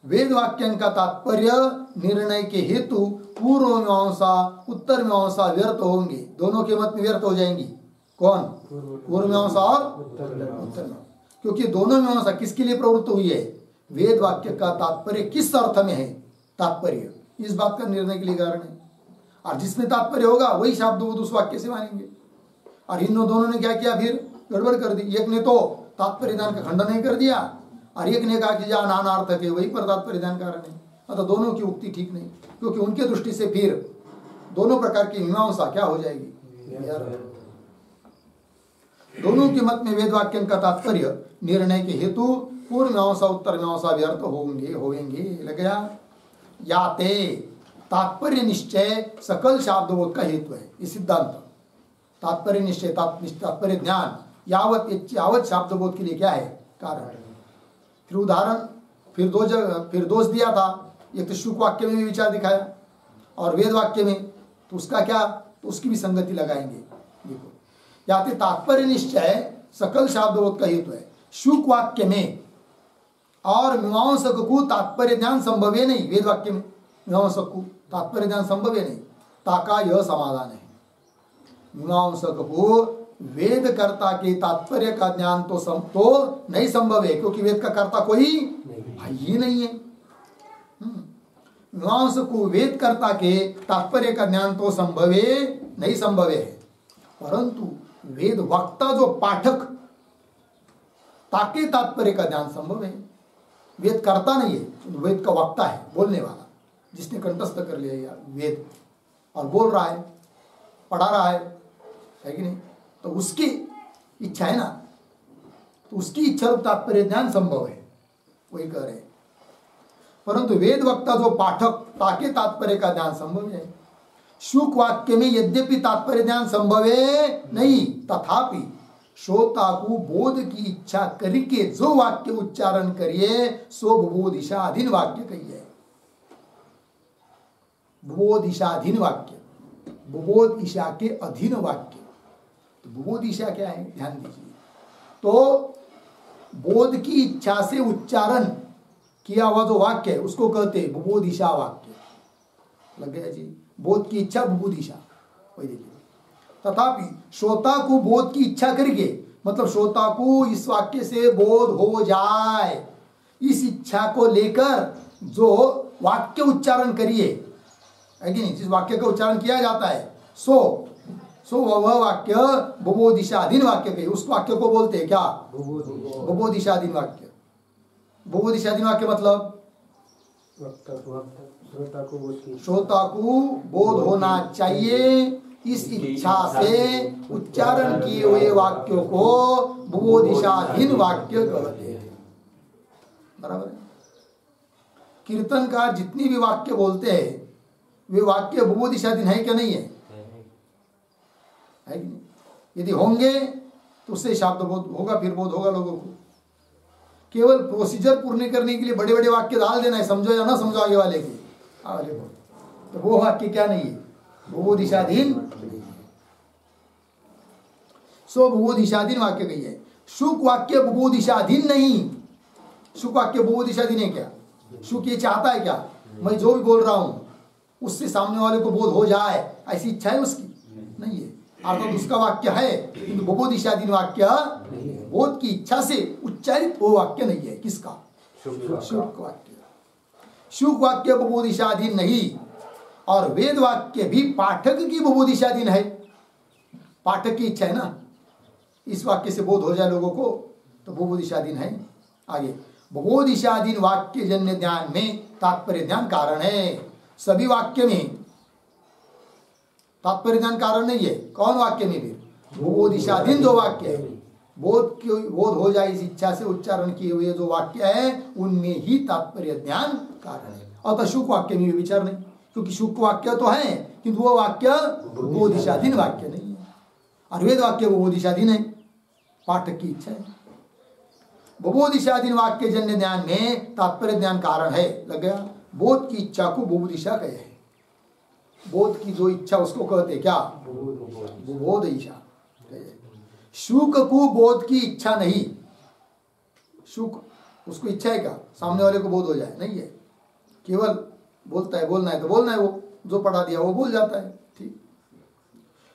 वेद वाक्यं का तात्पर्य निर्णय के हेतु पूर्व मीमांसा उत्तर मीमांसा व्यर्थ होंगे। दोनों के मत में व्यर्थ हो जाएंगी। कौन? पूर्व मीमांसा और उत्तर मीमांसा। क्योंकि दोनों मीमांसा किसके लिए प्रवृत्त हुई है? वेद वाक्य का तात्पर्य किस अर्थ में है, तात्पर्य इस बात का निर्णय के लिए कारण है। और जिसमें तात्पर्य होगा वही शब्द उस वाक्य से मानेंगे। और इन दोनों ने क्या किया, फिर गड़बड़ कर दी। एक ने तो तात्पर्य दान का खंडन नहीं कर दिया और एक ने कहा कि जहाँ नानार्थक है वही पर तात्पर्य दान कारण है। मतलब दोनों की उक्ति ठीक नहीं, क्योंकि उनके दृष्टि से फिर दोनों प्रकार की मीमांसा क्या हो जाएगी। दोनों के मत में वेद वाक्य का तात्पर्य निर्णय के हेतु पूर्व मीमांसा उत्तर मीमांसा व्यर्थ होंगे। लग गया। या ते तात्पर्य निश्चय सकल शाब्दबोध का हेतु है। इस सिद्धांत तात्पर्य निश्चय तात्पर्य ज्ञान यावत शाब्दबोध के लिए क्या है, कारण। फिर उदाहरण, फिर दोष दिया था। एक तो शुक वाक्य में भी विचार दिखाया और वेद वाक्य में, तो उसका क्या, तो उसकी भी संगति लगाएंगे। देखो, या तो तात्पर्य निश्चय सकल शाब्दबोध का हेतु है। शुक वाक्य में और मीमांसक को तात्पर्य ज्ञान संभव है नहीं। वेद वाक्य में मीमांसक को तात्पर्य ज्ञान संभव है नहीं, ताका यह समाधान है। मीमांसक को वेद कर्ता के तात्पर्य का ज्ञान तो नहीं संभव है, क्योंकि वेद का कर्ता कोई ही नहीं है। मीमांसक को वेद कर्ता के तात्पर्य का ज्ञान तो संभव है, नहीं संभव है, परंतु वेद वक्ता जो पाठक ताके तात्पर्य का ज्ञान संभव है। वेद कर्ता नहीं है, वेद का वक्ता है, बोलने वाला, जिसने कंठस्थ कर लिया यार वेद और बोल रहा है, पढ़ा रहा है कि नहीं, तो उसकी इच्छा है ना, तो उसकी इच्छा रूप तात्पर्य ज्ञान संभव है, वही कह रहे। परंतु वेद वक्ता जो पाठक ताके तात्पर्य का ज्ञान संभव है। शुक वाक्य में यद्यपि तात्पर्य ज्ञान संभव है नहीं, तथापि श्रोता को बोध की इच्छा करके जो वाक्य उच्चारण करिए सो बुबोधिशाधीन वाक्य कहिए। बुबोधिशाधीन वाक्य, बुबोध ईशा के अधीन वाक्य। तो बुबोध ईशा क्या है, ध्यान दीजिए। तो बोध की इच्छा से उच्चारण किया हुआ जो वाक्य है उसको कहते हैं बुबोध ईशा वाक्य। लग गया जी, बोध की इच्छा बुबोध ईशा, वही देखिए। तथापि श्रोता को बोध की इच्छा करके, मतलब श्रोता को इस वाक्य से बोध हो जाए, इस इच्छा को लेकर जो वाक्य उच्चारण करिए, है कि नहीं, जिस वाक्य का उच्चारण किया जाता है सो वह वाक्य बुबोधिशाधीन वाक्य कहिए। उस वाक्य को बोलते हैं क्या, बुबोधिशाधीन वाक्य। बुबोधिशाधीन वाक्य मतलब श्रोता को बोध होना चाहिए, इस इच्छा से उच्चारण किए हुए वाक्यों को बुबोधिशाधीन वाक्य कहते हैं। बराबर है। कीर्तनकार जितनी भी वाक्य बोलते हैं वे वाक्य बुबोधिशाधीन है क्या, नहीं है, है कि नहीं? यदि होंगे तो उससे शाब्द बोध होगा, फिर बोध होगा लोगों को। केवल प्रोसीजर पूर्ण करने के लिए बड़े बड़े वाक्य डाल देना है, समझो या ना समझो आगे वाले के, तो वो वाक्य क्या नहीं है, बुबोधिशाधीन। सो बुबोधिशाधीन वाक्य कही है। शुक वाक्य बुबोधिशाधीन नहीं। शुक वाक्य बुबोधिशाधीन है क्या? शुक ये चाहता है क्या, मैं जो भी बोल रहा हूं उससे सामने वाले को बोध हो जाए, ऐसी इच्छा है उसकी? नहीं है। अर्थात उसका वाक्य है किंतु बुबोधिशाधीन वाक्य बोध की इच्छा से उच्चारित वो वाक्य नहीं है। किसका? शुक वाक्य। शुक वाक्य बुबोधिशाधीन नहीं, और वेद वाक्य भी पाठक की बुबोधिशाधीन है। पाठक की इच्छा है ना, इस वाक्य से बोध हो जाए लोगों को, तो बुबोधिशाधीन है। आगे, बुबोधिशाधीन वाक्य जन्य ज्ञान में तात्पर्य ज्ञान कारण है। सभी वाक्य में तात्पर्य ज्ञान कारण नहीं है। कौन वाक्य में भी बोधिशाधीन जो वाक्य है, बोध हो जाए इस इच्छा से उच्चारण किए हुए जो वाक्य है उनमें ही तात्पर्य ज्ञान कारण है। अतः शुक वाक्य में भी विचार नहीं, क्योंकि शुक वाक्य तो है किंतु वो वाक्य बोधिशाधीन वाक्य नहीं है। और वेद वाक्य वो बोधिशाधीन है, पाठक की इच्छा है। बोधिशाधीन वाक्य जन्य ज्ञान में तात्पर्य ज्ञान कारण है। लग गया। बोध की इच्छा को बोधिशा कहे है। बोध की जो इच्छा उसको कहते क्या? बोध इच्छा। शुक को बोध की इच्छा नहीं। शुक उसको इच्छा है क्या सामने वाले को बोध हो जाए? नहीं है, केवल बोलता है, बोलना है तो बोलना है, वो जो पढ़ा दिया वो बोल जाता है। ठीक।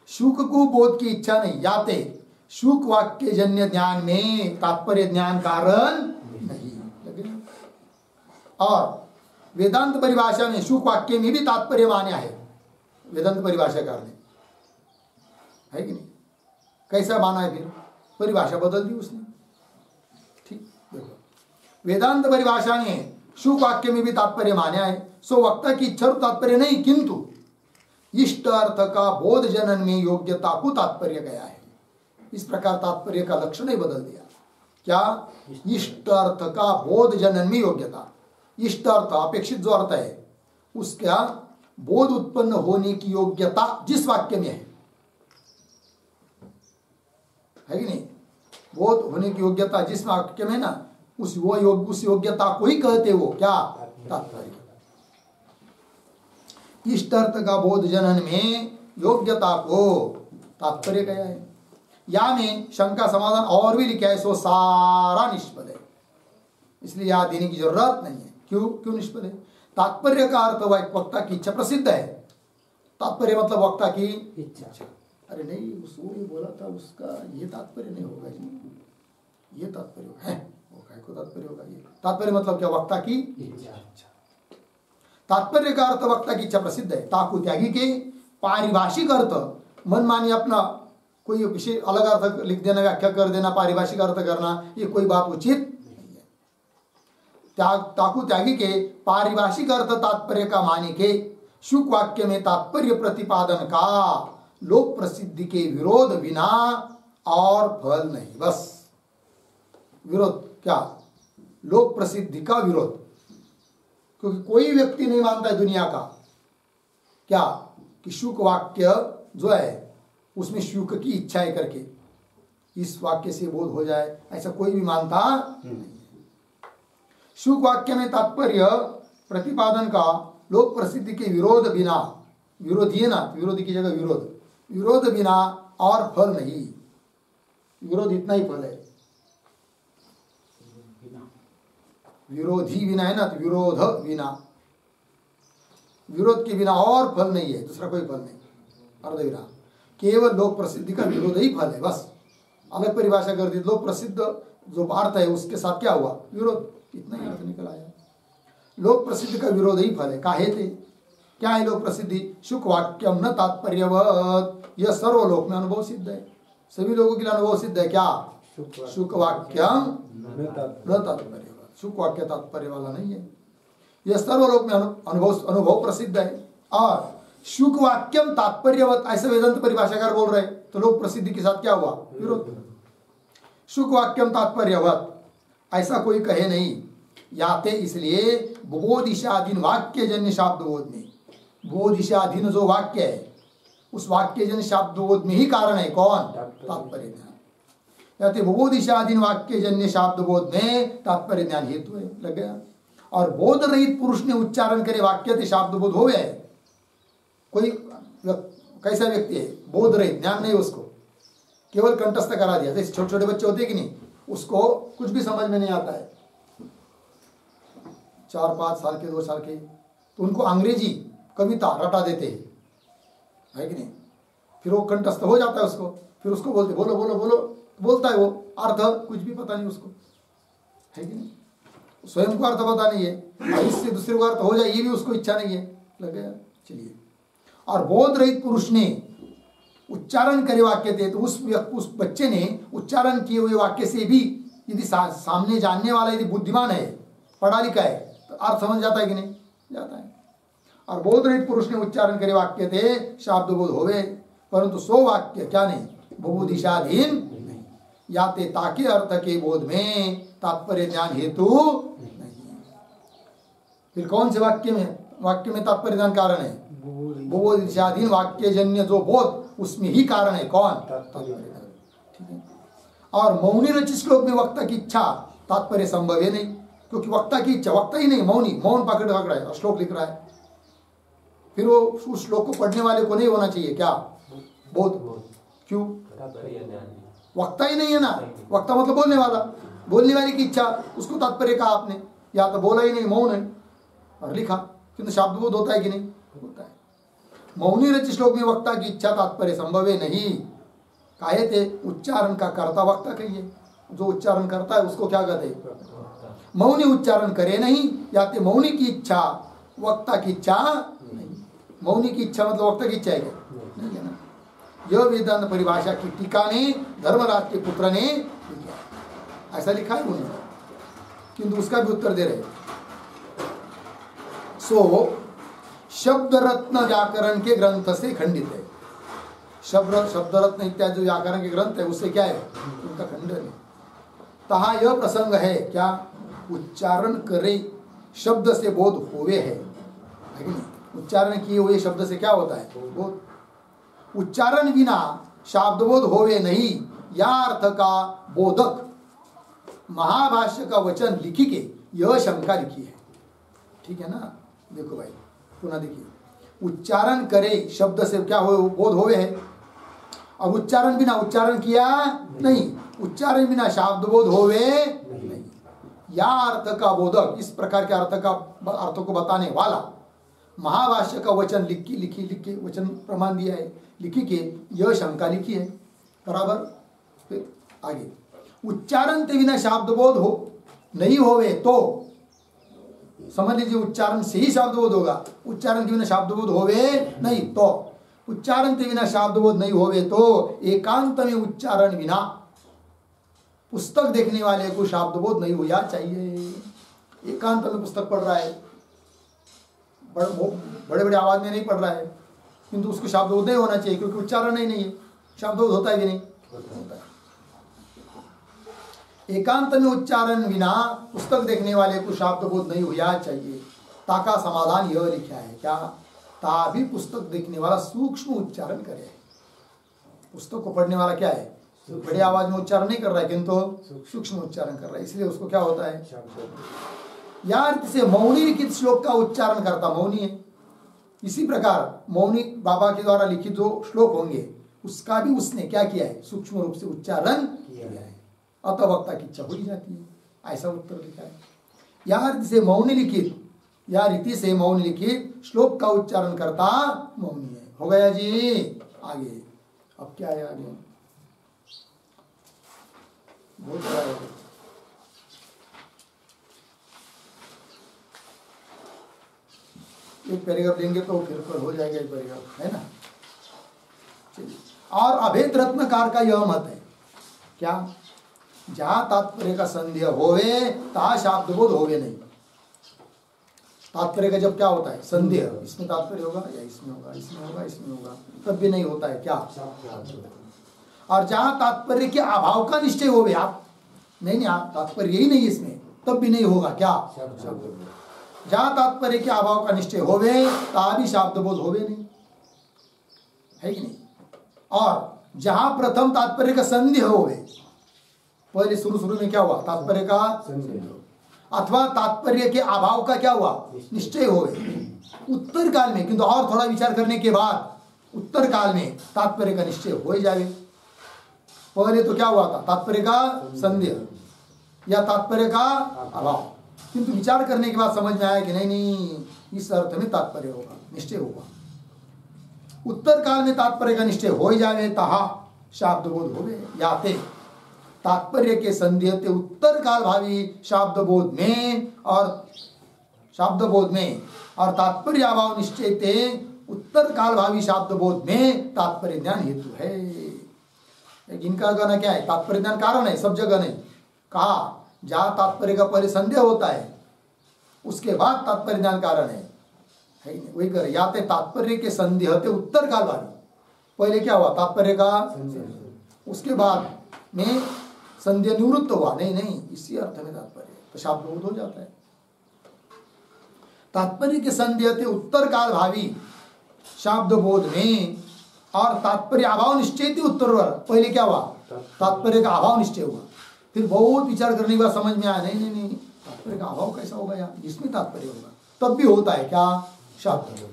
शुक को बोध की इच्छा नहीं, याते शुक वाक्य जन्य ज्ञान में तात्पर्य ज्ञान कारण नहीं। और वेदांत परिभाषा में शुक वाक्य में भी तात्पर्य मान्य है। वेदांत परिभाषाकार ने, है कि नहीं? कैसा माना है? फिर परिभाषा बदल दी उसने। ठीक, देखो वेदांत परिभाषा में शुक वाक्य में भी तात्पर्य मान्या है। सो वक्ता की इच्छा तात्पर्य नहीं, किंतु इष्ट अर्थ का बोध जनन में योग्यता को तात्पर्य गया है। इस प्रकार तात्पर्य का लक्षण ही बदल दिया। क्या? इष्ट अर्थ का बोध जनन में योग्यता। इष्ट अर्थ अपेक्षित जो अर्थ है उसका बोध उत्पन्न होने की योग्यता जिस वाक्य में है कि नहीं? बोध होने की योग्यता जिस वाक्य में ना, उस योग्यता को ही कहते वो क्या? तात्पर्य। इष्ट अर्थ का बोध जनन में योग्यता को तात्पर्य गया है। या में शंका समाधान और भी लिखा है, सो सारा निष्फल है, इसलिए याद देने की जरूरत नहीं है। क्यों निष्फल है? तात्पर्य का अर्थ वक्ता की इच्छा प्रसिद्ध है। तात्पर्य मतलब वक्ता की इच्छा। अरे नहीं, उसको भी बोला था, उसका ये तात्पर्य नहीं होगा जी, ये तात्पर्य है, वो काय को तात्पर्य होगा? ये तात्पर्य मतलब क्या? वक्ता की इच्छा। तात्पर्य का अर्थ वक्ता की इच्छा प्रसिद्ध है। ताकु त्यागी के पारिभाषिक अर्थ मनमानी अपना कोई विषय अलग अर्थ लिख देना, व्याख्या कर देना, पारिभाषिक अर्थ करना, ये कोई बात उचित नहीं है। ताकु त्यागी के पारिभाषिक अर्थ तात्पर्य का माने के शुक वाक्य में तात्पर्य प्रतिपादन का लोक प्रसिद्धि के विरोध बिना और फल नहीं। बस विरोध क्या? लोक प्रसिद्धि का विरोध, क्योंकि कोई व्यक्ति नहीं मानता है दुनिया का क्या कि शुक वाक्य जो है उसमें शुक की इच्छा है करके इस वाक्य से बोध हो जाए, ऐसा कोई भी मानता नहीं। शुक वाक्य में तात्पर्य प्रतिपादन का लोक प्रसिद्धि के विरोध बिना, विरोधी है ना, विरोधी की जगह विरोध बिना और फल नहीं। विरोध इतना ही फल है, विरोधी बिना है ना, तो विरोध बिना, विरोध के बिना और फल नहीं है, दूसरा कोई फल नहीं। अर्धविराम, केवल लोक प्रसिद्धि का विरोध ही फल है। बस अलग परिभाषा कर दी, लोक प्रसिद्ध जो अर्थ है उसके साथ क्या हुआ? विरोध। इतना ही अर्थ निकल आया। लोक प्रसिद्धि का विरोध ही फल है। काहे थे? क्या है लोक प्रसिद्धि? शुक वाक्यम न तात्पर्यवत, यह सर्वलोक में अनुभव सिद्ध है, सभी लोगों के लिए अनुभव सिद्ध है। क्या? शुक वाक्यम न तात्पर्यवत, शुक वाक्य तात्पर्य वाला नहीं है, यह सर्वलोक में अनुभव प्रसिद्ध है। और शुक वाक्यम तात्पर्यवत ऐसे वेदांत परिभाषाकार बोल रहे, तो लोक प्रसिद्धि के साथ क्या हुआ? विरोध। शुक वाक्यम तात्पर्यवत ऐसा कोई कहे नहीं, याते इसलिए बोधिशाधीन वाक्य जन्य शाब्द बोध में, बोधिशाधीन जो वाक्य है उस वाक्य जन्य शाब्द बोध में ही कारण है। कौन? तात्पर्य ज्ञान। याते बोधिशाधीन वाक्य जन्य शाब्द बोध में तात्पर्य ज्ञान हेतु है। लग गया। और बोध रहित पुरुष ने उच्चारण करे वाक्य शाब्द बोध हो गए। कोई कैसा व्यक्ति है बोध रहित, ज्ञान नहीं उसको, केवल कंठस्थ करा दिया। जैसे छोटे छोटे बच्चे होते कि नहीं, उसको कुछ भी समझ में नहीं आता है, 4-5 साल के 2 साल के, तो उनको अंग्रेजी कविता रटा देते हैं, है कि नहीं? फिर वो कंठस्थ हो जाता है उसको, फिर उसको बोलते बोलो बोलो बोलो, बोलता है वो, अर्थ कुछ भी पता नहीं उसको, है कि नहीं? स्वयं को अर्थ पता नहीं है, इससे दूसरे को अर्थ हो जाए ये भी उसको इच्छा नहीं है। लग गया। चलिए, और बोध रहित पुरुष ने उच्चारण करे वाक्य थे, तो उस बच्चे ने उच्चारण किए हुए वाक्य से भी यदि सामने जानने वाला यदि बुद्धिमान है, पढ़ा लिखा है, तो अर्थ समझ जाता है कि नहीं? जाता है। और बोध रहित पुरुष ने उच्चारण करे वाक्य थे शाब्द बोध होवे, परंतु सो वाक्य क्या नहीं बुभुदिशाधीन नहीं, या ते ताके अर्थ के बोध में तात्पर्य ज्ञान हेतु नहीं। फिर कौन से वाक्य में तात्पर्य ज्ञान कारण है? बुभुदिशाधीन वाक्य जन्य जो बोध उसमें ही कारण है कौन? तात्पर्य। ठीक है। और मौनी रचित श्लोक में वक्ता की इच्छा तात्पर्य संभव है नहीं, क्योंकि वक्ता की इच्छा, वक्ता ही नहीं मौन पकड़ रहा है और श्लोक लिख रहा है, फिर वो उस श्लोक को पढ़ने वाले को नहीं होना चाहिए क्या बोध? क्यों? वक्ता ही नहीं है ना, वक्ता मतलब बोलने वाला, बोलने वाले की इच्छा, उसको तात्पर्य कहा आपने, या तो बोला ही नहीं मौन है और लिखा, किंतु शब्द बोध होता है कि नहीं? होता है। मौनी रचित श्लोक में वक्ता की इच्छा तात्पर्य संभव है नहीं, काहे थे उच्चारण का कर्ता वक्ता कहिए, जो उच्चारण करता है उसको क्या कहते हैं? मौनी उच्चारण करे नहीं, या तो मौनी की इच्छा वक्ता की इच्छा नहीं। मौनी की इच्छा मतलब वक्ता की इच्छा है क्या? नहीं है ना। यह वेदांत परिभाषा की टीका ने धर्मराज के पुत्र ने ऐसा लिखा है उन्होंने, किंतु उसका भी उत्तर दे रहे। सो शब्द रत्न व्याकरण के ग्रंथ से खंडित है। शब्द रत्न इत्यादि जो व्याकरण के ग्रंथ है उससे क्या है? उनका खंडन है। तहा यह प्रसंग है क्या उच्चारण करे शब्द से बोध होवे है कि नहीं? उच्चारण किए हुए शब्द से क्या होता है? बोध। उच्चारण बिना शब्द बोध होवे नहीं, या अर्थ का बोधक महाभाष्य का वचन लिखी के यह शंका लिखी है। ठीक है ना? देखो भाई पुनः देखिए, उच्चारण करे शब्द से क्या हो बोध होवे है, और उच्चारण बिना उच्चारण किया नहीं, उच्चारण बिना शब्द बोध होवे नहीं, या अर्थ का बोधक इस प्रकार के अर्थ को बताने वाला महाभाष्य का वचन लिख के वचन प्रमाण दिया है, लिखी के यह शंका लिखी है। बराबर। फिर आगे उच्चारण के बिना शब्द बोध हो नहीं होवे तो समझ लीजिए, उच्चारण से ही शब्द बोध होगा, उच्चारण के बिना शब्द बोध होवे नहीं तो, उच्चारण के बिना शब्द बोध नहीं होवे तो एकांत में उच्चारण बिना पुस्तक देखने वाले को शब्द बोध नहीं होना चाहिए। एकांत में पुस्तक पढ़ रहा है, बड़े बड़े आवाज में नहीं पढ़ रहा है, किंतु उसको शब्द बोध नहीं होना चाहिए, क्योंकि उच्चारण ही नहीं है। शब्द बोध होता है कि नहीं? होता है। एकांत में उच्चारण बिना पुस्तक देखने वाले को शब्द बोध नहीं होना चाहिए। ताका समाधान यह लिखा है क्या? ता भी पुस्तक देखने वाला सूक्ष्म उच्चारण करे। पुस्तक को पढ़ने वाला क्या है? बड़ी आवाज में उच्चारण नहीं कर रहा है, किंतु सूक्ष्म उच्चारण कर रहा है, इसलिए उसको क्या होता है? यार से मौनी लिखित श्लोक का उच्चारण करता मौनी है। इसी प्रकार मौनी बाबा के द्वारा लिखित जो श्लोक होंगे उसका भी उसने क्या किया है? सूक्ष्म रूप से उच्चारण किया है, अतः वक्ता की इच्छा हो ही जाती है। ऐसा उत्तर लिखा है। यार से मौनी लिखित, या रीति से मौन लिखित श्लोक का उच्चारण करता मौनी है। हो गया जी। आगे अब क्या है? आगे बहुत बड़ा है, एक पैराग्राफ लेंगे तो फिर हो जाएगा एक पैराग्राफ, है ना? चलिए। और अभेद रत्नकार का यह मत है क्या? जहां तात्पर्य का संदेह होवे ता शब्द बोध होवे नहीं। तात्पर्य का जब क्या होता है? संदेह, इसमें तात्पर्य होगा या इसमें होगा, इसमें होगा, इसमें होगा, तब भी नहीं होता है क्या? और जहां तात्पर्य के अभाव का निश्चय होवे, आप नहीं तात्पर्य यही नहीं इसमें, तब भी नहीं होगा क्या? जहां तात्पर्य के अभाव का निश्चय होवे ता भी शब्द बोध होवे नहीं, है कि नहीं? और जहां प्रथम तात्पर्य का संदेह होवे, पहले शुरू में क्या हुआ? तात्पर्य का संदेह, अथवा तात्पर्य के अभाव का क्या हुआ? निश्चय होवे उत्तर काल में, किंतु और थोड़ा विचार करने के बाद उत्तर काल में तात्पर्य का निश्चय हो ही जावे। पहले तो क्या हुआ था? तात्पर्य का संदेह या तात्पर्य का अभाव, किंतु विचार करने के बाद समझ में आया कि नहीं, इस अर्थ में तात्पर्य होगा, निश्चय होगा। उत्तर काल में तात्पर्य का निश्चय हो ही जावे तहा शब्द बोध होवे, याते तात्पर्य के संदेह ते उत्तर काल भावी शब्द बोध में और तात्पर्य अभाव निश्चय ते उत्तर काल भावी शब्द बोध में तात्पर्य ज्ञान हेतु है। इनका कहना क्या है? तात्पर्य ज्ञान कारण है, सब जगह नहीं कहा। जहां तात्पर्य का पहले संदेह होता है उसके बाद तात्पर्य ज्ञान कारण है, है कि नहीं? वही कर याते तात्पर्य के संदेह थे उत्तर काल वाली। पहले क्या हुआ तात्पर्य का, उसके बाद में संदेह निवृत्त हुआ, नहीं इसी अर्थ में तात्पर्य, तो शाब्द बोध हो जाता है। तात्पर्य के संदेह थे उत्तर काल भावी शाब्द बोध में, और तात्पर्य अभाव निश्चय थी उत्तरवर। पहले क्या हुआ तात्पर्य का अभाव निश्चय हुआ, फिर बहुत विचार करने के बाद समझ में आया नहीं तात्पर्य का अभाव कैसा होगा यार, जिसमें तात्पर्य होगा तब भी होता है क्या शाब्द।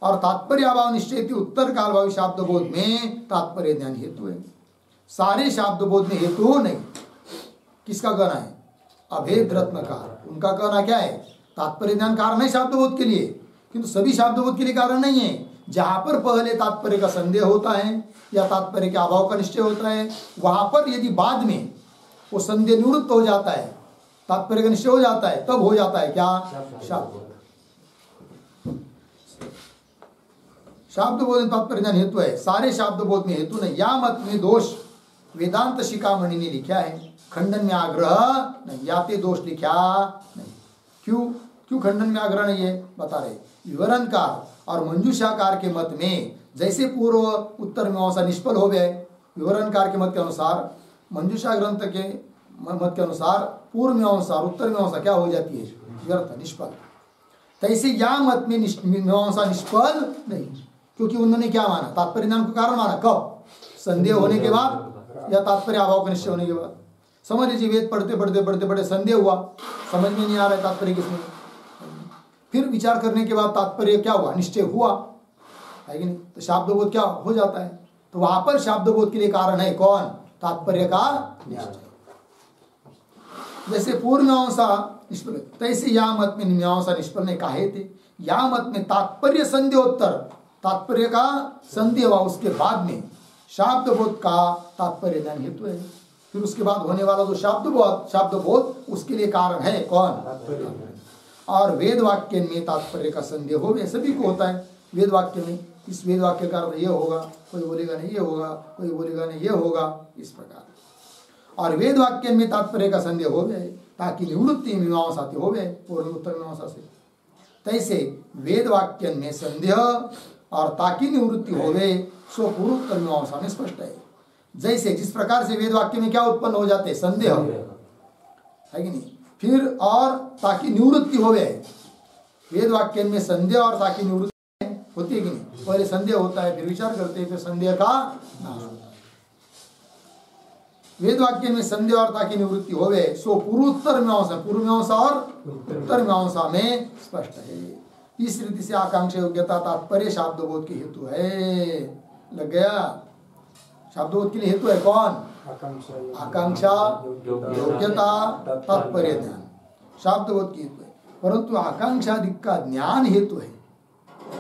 और तात्पर्य अभाव निश्चय थी उत्तर काल भावी शाब्द बोध में तात्पर्य ज्ञान हेतु है। सारे शाब्द बोध में हेतु नहीं। किसका कहना है अभेद रत्नकार, उनका कहना क्या है तात्पर्य ज्ञान कारण है शाब्द बोध के लिए, किंतु सभी शाब्द बोध के लिए कारण नहीं है। जहां पर पहले तात्पर्य का संदेह होता है या तात्पर्य के अभाव का निश्चय होता है, वहां पर यदि बाद में वो संदेह निवृत्त हो जाता है, तात्पर्य का निश्चय हो जाता है, तब हो जाता है क्या शाब्द बोध। शाब्द बोध तात्पर्य ज्ञान हेतु है, सारे शाब्द बोध में हेतु नहीं। या मत में दोष वेदांत शिखामणि ने लिखा है, खंडन में आग्रह नहीं, याते दोष लिखा नहीं। क्यों खंडन में आग्रह नहीं है बता रहे, विवरणकार और मंजूषाकार के मत में जैसे पूर्व उत्तर मीमांसा निष्फल हो गए, विवरणकार के मत के अनुसार, मंजूषा ग्रंथ के मत के अनुसार पूर्व मीमांसा और उत्तर मीमांसा क्या हो जाती है व्यर्थ निष्फल। तैसे या मत में मीमांसा निष्फल नहीं, क्योंकि उन्होंने क्या माना तात्पर्य ज्ञान को कारण माना, कब संदेह होने के बाद या तात्पर्य अभाव का निश्चय होने के बाद। समझ लीजिए वेद पढ़ते संदेह हुआ, समझ में नहीं आ रहा है तात्पर्य किसमें, फिर विचार करने के बाद तात्पर्य क्या हुआ निश्चय हुआ है कि नहीं, तो शाब्दबोध क्या हो जाता है। तो वहां पर शाब्दबोध के लिए कारण है कौन तात्पर्य का निश्चय। जैसे पूर्व मीमांसा निष्फल, तैसे या मत में मीमांसा निष्फल ने कहे थे। या मत में तात्पर्य संदेहोत्तर, तात्पर्य का संदेह हुआ उसके बाद में शाब्दबोध का तात्पर्य ज्ञान हेतु है। फिर उसके बाद होने वाला जो शाब्दबोध उसके लिए कारण है कौन। और वेद वाक्य में तात्पर्य का संदेह हो गया, सभी को होता है वेद वाक्य में, इस वेद वाक्य का अर्थ ये होगा, कोई बोलेगा नहीं ये होगा, कोई बोलेगा नहीं ये होगा, इस प्रकार। और वेद वाक्य में तात्पर्य का संदेह हो गए ताकि निवृत्ति मीमांसा हो गए पूर्व उत्तर मीमांसा से। तैसे वेद वाक्य में संदेह और ताकि निवृत्ति हो गए सो पूर्व उत्तर मीमांसा में स्पष्ट है। जैसे जिस प्रकार से वेद वाक्य में क्या उत्पन्न हो जाते संदेह है कि नहीं, फिर और ताकि निवृत्ति हो गए। वेद वाक्य में संदेह और ताकि निवृत्ति होती है कि नहीं, पहले संदेह होता है फिर विचार करते हैं फिर संदेह का नाश होता है। वेद वाक्य में संदेह और ताकि निवृत्ति हो गए सो पूर्वोत्तर मीमांसा और उत्तर मीमांसा में स्पष्ट है। इस रीति से आकांक्षा योग्यता तात्पर्य शाब्दबोध के हेतु है। लग गया, शाब्दबोध के लिए हेतु है कौन आकांक्षा योग्यता तात्पर्य ज्ञान, शाब्दबोध की हेतु है। परंतु आकांक्षादिक का ज्ञान हेतु है।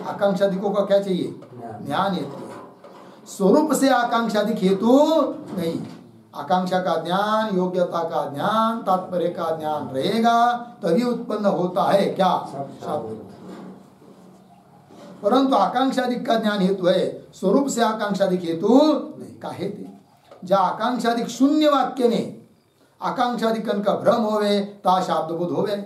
आकांक्षादिकों का क्या चाहिए ज्ञान हेतु है, स्वरूप से आकांक्षादिक हेतु नहीं। आकांक्षा का ज्ञान, योग्यता का ज्ञान, तात्पर्य का ज्ञान रहेगा तभी उत्पन्न होता है क्या शाब्दबोध। परंतु आकांक्षादिक का ज्ञान हेतु है, स्वरूप से आकांक्षादिक हेतु नहीं। का हेतु जहाँ आकांक्षादिक शून्य वाक्य में आकांक्षादिकन का भ्रम होवे ता शाब्दबोध होवे है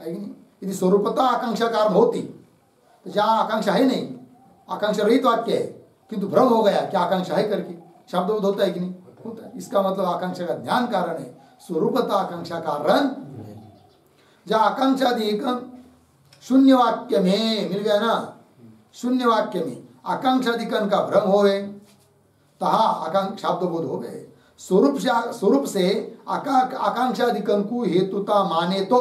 कि नहीं। यदि स्वरूपता आकांक्षा कारण होती तो जहाँ आकांक्षा है नहीं, आकांक्षा रहित वाक्य है किंतु भ्रम हो गया कि आकांक्षा है करके, शाब्दबोध होता है कि नहीं होता है। इसका मतलब आकांक्षा का ज्ञान कारण है, स्वरूपता आकांक्षा कारण। जहाँ आकांक्षादिक शून्य वाक्य में मिल गया ना, शून्य वाक्य में आकांक्षादिकन का भ्रम होवे तहा शाब्दबोध हो गए। स्वरूप से आकांक्षादिकन को हेतुता माने तो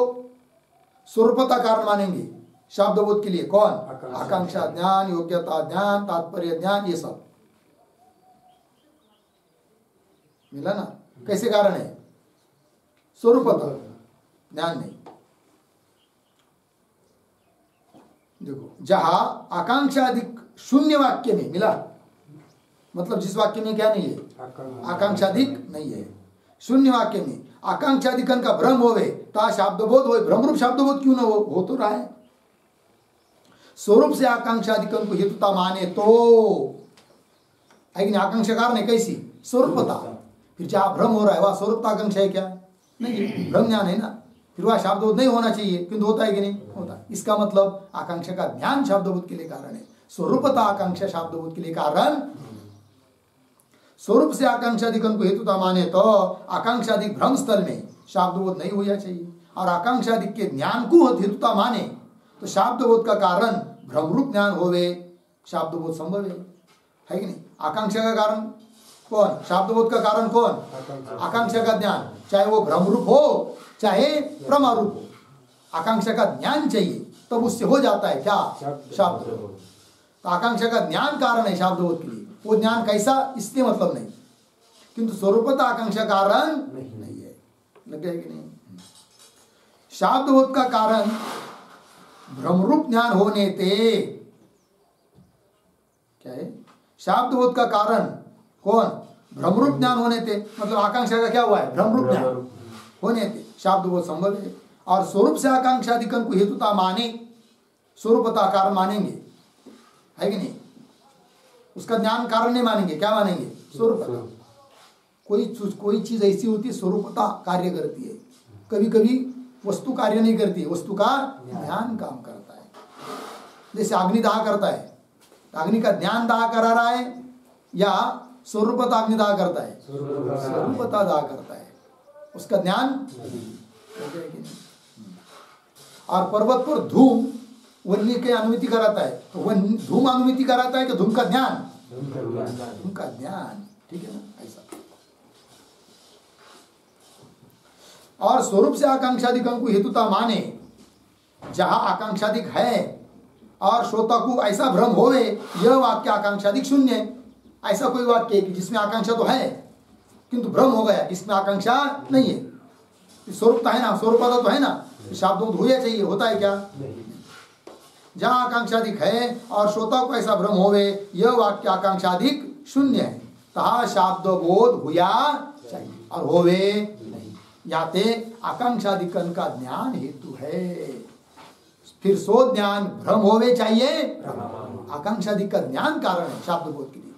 स्वरूपता कारण मानेंगे शाब्दबोध के लिए कौन आकांक्षा ज्ञान, योग्यता ज्ञान, तात्पर्य ज्ञान, ये सब मिला ना। कैसे कारण है स्वरूपता ज्ञान नहीं। देखो जहां आकांक्षादिक शून्य वाक्य में मिला, मतलब जिस वाक्य में क्या नहीं है आकांक्षादिक नहीं है, शून्य वाक्य में आकांक्षादिकन का भ्रम होवे ता शाब्दबोध हो, भ्रमरूप शाब्दबोध क्यों ना हो तो रहा है। स्वरूप से आकांक्षादिकन को हेतुता माने तो लेकिन आकांक्षा कारण है कैसी स्वरूपता। फिर जहां भ्रम हो रहा है वह स्वरूपता आकांक्षा है क्या नहीं, भ्रम ज्ञान है ना। फिर वह शब्दबोध नहीं होना चाहिए, किंतु होता है कि नहीं होता। इसका मतलब आकांक्षा का ज्ञान शब्दबोध के लिए कारण है। स्वरूपता आकांक्षा शब्दबोध के लिए कारण। स्वरूप से आकांक्षादिकन को हेतुता माने तो आकांक्षादिक भ्रम स्थल में शब्दबोध नहीं होना चाहिए, और आकांक्षादिक के ज्ञान को हेतुता माने तो शब्दबोध का कारण भ्रमरूप ज्ञान होवे, शब्दबोध संभव है कि नहीं। आकांक्षा का कारण कौन, शब्दबोध का कारण कौन, आकांक्षा का ज्ञान, चाहे वो भ्रमरूप हो चाहे प्रमारूप हो, आकांक्षा का ज्ञान चाहिए तब उससे हो जाता है क्या, शब्दबोध। तो आकांक्षा का ज्ञान कारण है शब्दबोध के लिए, वो ज्ञान कैसा इससे मतलब नहीं, किंतु स्वरूपता आकांक्षा कारण नहीं है। लग गया कि नहीं। शब्दबोध का कारण भ्रमरूप ज्ञान होने ते, क्या है, शब्दबोध का कारण कौन, भ्रमरूप ज्ञान होने थे, मतलब आकांक्षा का क्या हुआ है, भ्रमरूप ज्ञान होने थे, शब्दबोध संभव है। और स्वरूप से आकांक्षादिकन को हेतुता माने, स्वरूपता कारण मानेंगे, है कि नहीं, उसका ज्ञान कारण नहीं मानेंगे, क्या मानेंगे, स्वरूपता। कोई चीज ऐसी होती है स्वरूपता कार्य करती है, कभी कभी वस्तु कार्य नहीं करती है, वस्तु का ज्ञान काम करता है। जैसे अग्नि दाह करता है, तो अग्नि का ज्ञान दाह करा रहा है या स्वरूपता अग्नि दाह करता है, स्वरूपता दाह करता है, उसका ज्ञान। और पर्वत पर धूम वन्य के अनुमति कराता है, तो वह धूम अनुमति कराता है कि धूम का ज्ञान, धूम का ज्ञान, ठीक है ना, ऐसा। और स्वरूप से आकांक्षादिकों को हेतुता माने, जहां आकांक्षादिक है और श्रोता को ऐसा भ्रम होवे यह वाक्य आकांक्षादिक शून्य है, ऐसा कोई वाक्य जिसमें आकांक्षा तो है किंतु भ्रम हो गया, इसमें आकांक्षा नहीं है, स्वरूपता है ना, स्वरूपता तो है ना, शब्दों होया चाहिए, होता है क्या, जहां आकांक्षादिक है और श्रोता को ऐसा भ्रम होवे यह वाक्य आकांक्षादिक शून्य है, तहा शब्द बोध हुआ चाहिए और होवे नहीं, याते आकांक्षादिकन का ज्ञान हेतु है। फिर सो ज्ञान भ्रम होवे चाहिए, आकांक्षादिक का ज्ञान कारण है शब्द बोध के लिए,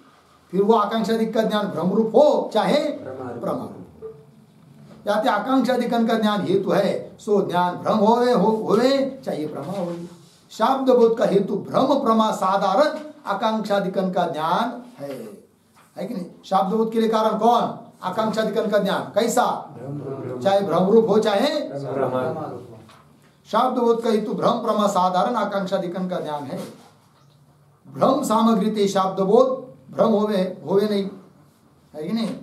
फिर वो आकांक्षादिक का ज्ञान भ्रमरूप हो चाहे प्रमारूप, याते आकांक्षादिकन का ज्ञान हेतु है, सो ज्ञान भ्रम होवे चाहिए प्रमा होवे। शब्द बोध का हेतु भ्रम प्रमा साधारण आकांक्षादिकन का ज्ञान है कि नहीं। शब्द बोध के लिए कारण कौन, आकांक्षादिकन का ज्ञान, कैसा, चाहे भ्रमरूप हो चाहे शब्द बोध का हेतु भ्रम प्रमा साधारण आकांक्षादिकन का ज्ञान है। भ्रम सामग्री ते शब्द बोध भ्रम होवे नहीं, है कि नहीं,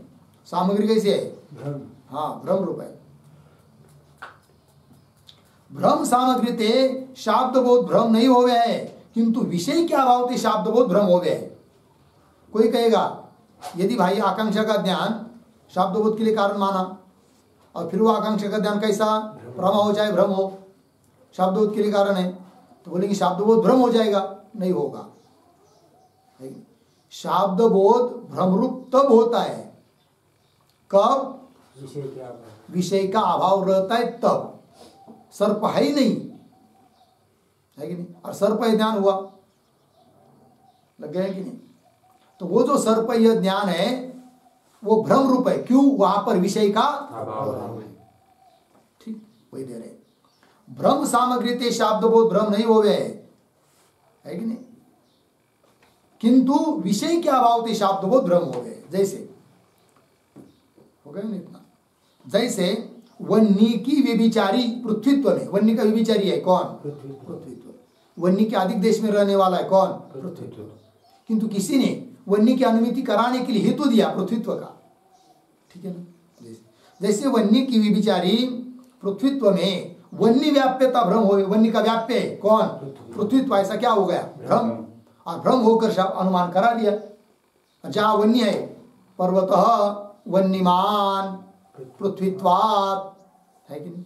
सामग्री कैसी है, हाँ भ्रम रूप है। भ्रम सामग्री ते शब्द बोध भ्रम नहीं होवे है, किंतु विषय के अभाव ते शब्द बोध भ्रम होवे है। कोई कहेगा यदि भाई आकांक्षा का ज्ञान शब्द बोध के लिए कारण माना और फिर वो आकांक्षा का ज्ञान कैसा, प्रमा हो चाहे भ्रम हो, शब्द बोध के लिए कारण है, तो बोलेंगे शब्द बोध भ्रम हो जाएगा, नहीं होगा। शब्द बोध भ्रमरूप तब होता है कब, विषय का अभाव रहता है तब, सर्प है ही नहीं, है कि नहीं, और सर्प ज्ञान हुआ, लग गया कि नहीं। तो वो जो सर्प यह ज्ञान है वो भ्रम रूप है, क्यों, वहां पर विषय का अभाव है, ठीक वही दे रहे। भ्रम सामग्री ते शब्द बोध भ्रम नहीं होवे है कि नहीं, किंतु विषय के अभाव ते शब्द बोध भ्रम हो गए। जैसे हो गया ना इतना, जैसे वन्नी की व्यभिचारी पृथ्वीत्व में, वन्नी का व्यभिचारी है कौन, पृथ्वीत्व, वन्नी के अधिक देश में रहने वाला है कौन, पृथ्वीत्व, किंतु किसी ने वन्नी की अनुमति कराने के लिए हेतु दिया पृथ्वीत्व का, ठीक है ना। जैसे वन्नी की व्यभिचारी पृथ्वीत्व में वन्नी व्याप्यता भ्रम हो, वन्नी का व्याप्य है कौन, पृथ्वीत्व, ऐसा क्या हो गया, भ्रम, और भ्रम होकर अनुमान करा दिया। जहां वन्नी है पर्वतः वन्यमान पृथ्वीत्वात्, है कि नहीं,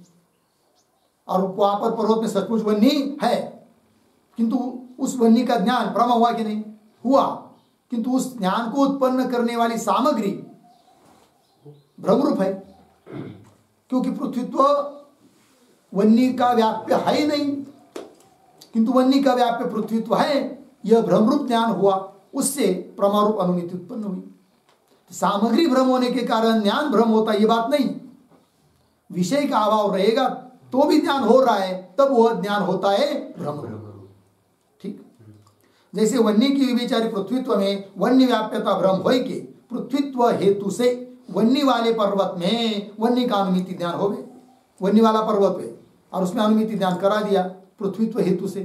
और वहां पर पर्वत में सचमुच वन्नी है, किंतु उस वन्नी का ज्ञान प्रमा हुआ कि नहीं हुआ, किंतु उस ज्ञान को उत्पन्न करने वाली सामग्री भ्रमरूप है, क्योंकि पृथ्वीत्व वन्नी का व्याप्य है ही नहीं, किंतु वन्नी का व्याप्य पृथ्वीत्व है, यह भ्रमरूप ज्ञान हुआ, उससे प्रमारूप अनुमिति उत्पन्न हुई। सामग्री भ्रम होने के कारण ज्ञान भ्रम होता, ये बात नहीं, विषय का अभाव रहेगा तो भी ज्ञान हो रहा है, तब वह ज्ञान होता है भ्रम। ठीक, जैसे वन्य की विचारी पृथ्वीत्व में वन्य व्याप्यता भ्रम हो के पृथ्वीत्व हेतु से वन्य वाले पर्वत में वन्य का अनुमिति ज्ञान हो गए। वन्य वाला पर्वत है और उसमें अनुमिति ज्ञान करा दिया पृथ्वीत्व हेतु से,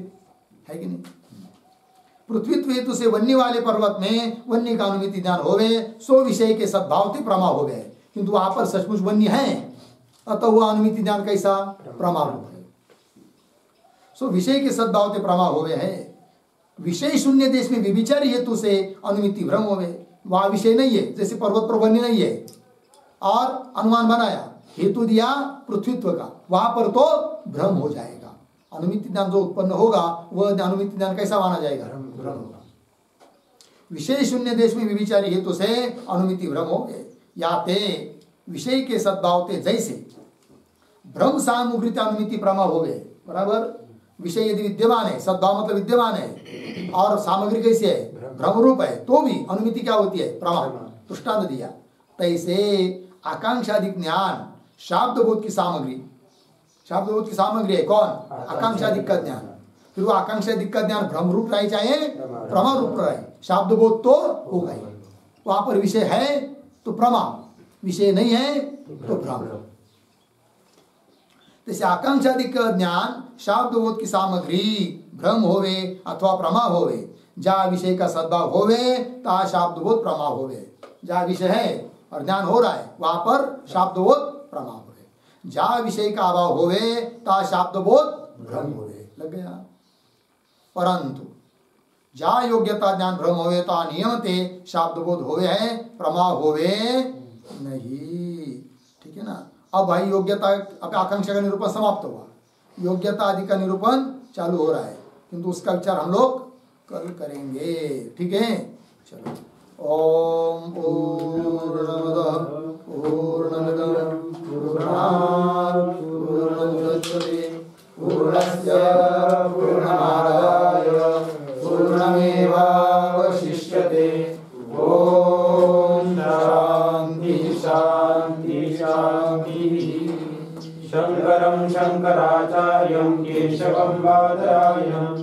है कि नहीं? पृथ्वीत्व हेतु से वन्य वाले पर्वत में वन्य का अनुमिति ज्ञान हो गए, सो विषय के सद्भाव से प्रमा हो गए। किंतु वहां पर सचमुच वन्य है, अतः वह अनुमिति ज्ञान कैसा? प्रमा रूप है। सो विषय के सद्भाव से प्रमा हो गए है। विषय शून्य देश में विविचार हेतु से अनुमिति भ्रम हो गए। वहां विषय नहीं है, जैसे पर्वत पर वन्य नहीं है और अनुमान बनाया, हेतु दिया पृथ्वीत्व का, वहां पर तो भ्रम हो जाएगा। अनुमिति ज्ञान जो उत्पन्न होगा वह अनुमिति ज्ञान कैसा माना जाएगा? भ्रम होगा। विषय शून्य देश में विविचारी हेतु से अनुमिति भ्रम हो गए। या ते विषय के सद्भाव ते जैसे भ्रम सामग्री अनुमिति प्रमा हो गए। बराबर, विषय यदि विद्यमान है, सद्भाव मतलब विद्यमान है, और सामग्री कैसी है? भ्रम रूप है, तो भी अनुमिति क्या होती है? प्रमा। दृष्टांत दिया। तैसे आकांक्षादिक ज्ञान शाब्दबोध की सामग्री, शाब्दबोध की सामग्री है कौन? आकांक्षादिक का ज्ञान। फिर वो आकांक्षादिक का ज्ञान भ्रम रूप रहे चाहे प्रमा रूप रहे, शाब्दबोध तो होगा ही। वहां पर विषय है तो प्रमा, विषय नहीं है तो भ्रम। जैसे आकांक्षादिक ज्ञान शाब्दबोध की सामग्री भ्रम होवे अथवा प्रमा होवे, जहाँ विषय का सद्भाव होवे ता शाब्दबोध प्रमा होवे। जहाँ विषय है और ज्ञान हो रहा है वहां पर शाब्दबोध प्रमा होवे, जहाँ विषय का अभाव होवे ता शाब्दबोध भ्रम होवे। लग गया। परंतु जहाँ योग्यता ज्ञान भ्रम होवे ता नियमते शाब्दबोध होवे है, प्रमा होवे नहीं। ठीक है ना? अब भाई योग्यता, अब आकांक्षा का निरूपण समाप्त हुआ, योग्यता आदि का निरूपण चालू हो रहा है, किंतु उसका विचार हम लोग कल करेंगे। ठीक है, चलो। ओम पूर्णमदः पूर्णमिदं पूर्णात् पूर्णमुदच्यते पूर्णस्य पूर्णमादाय पूर्णमेवावशिष्यते। ओम शांति शांति शांति। शंकरं शंकराचार्यं केशवं बादरायणम्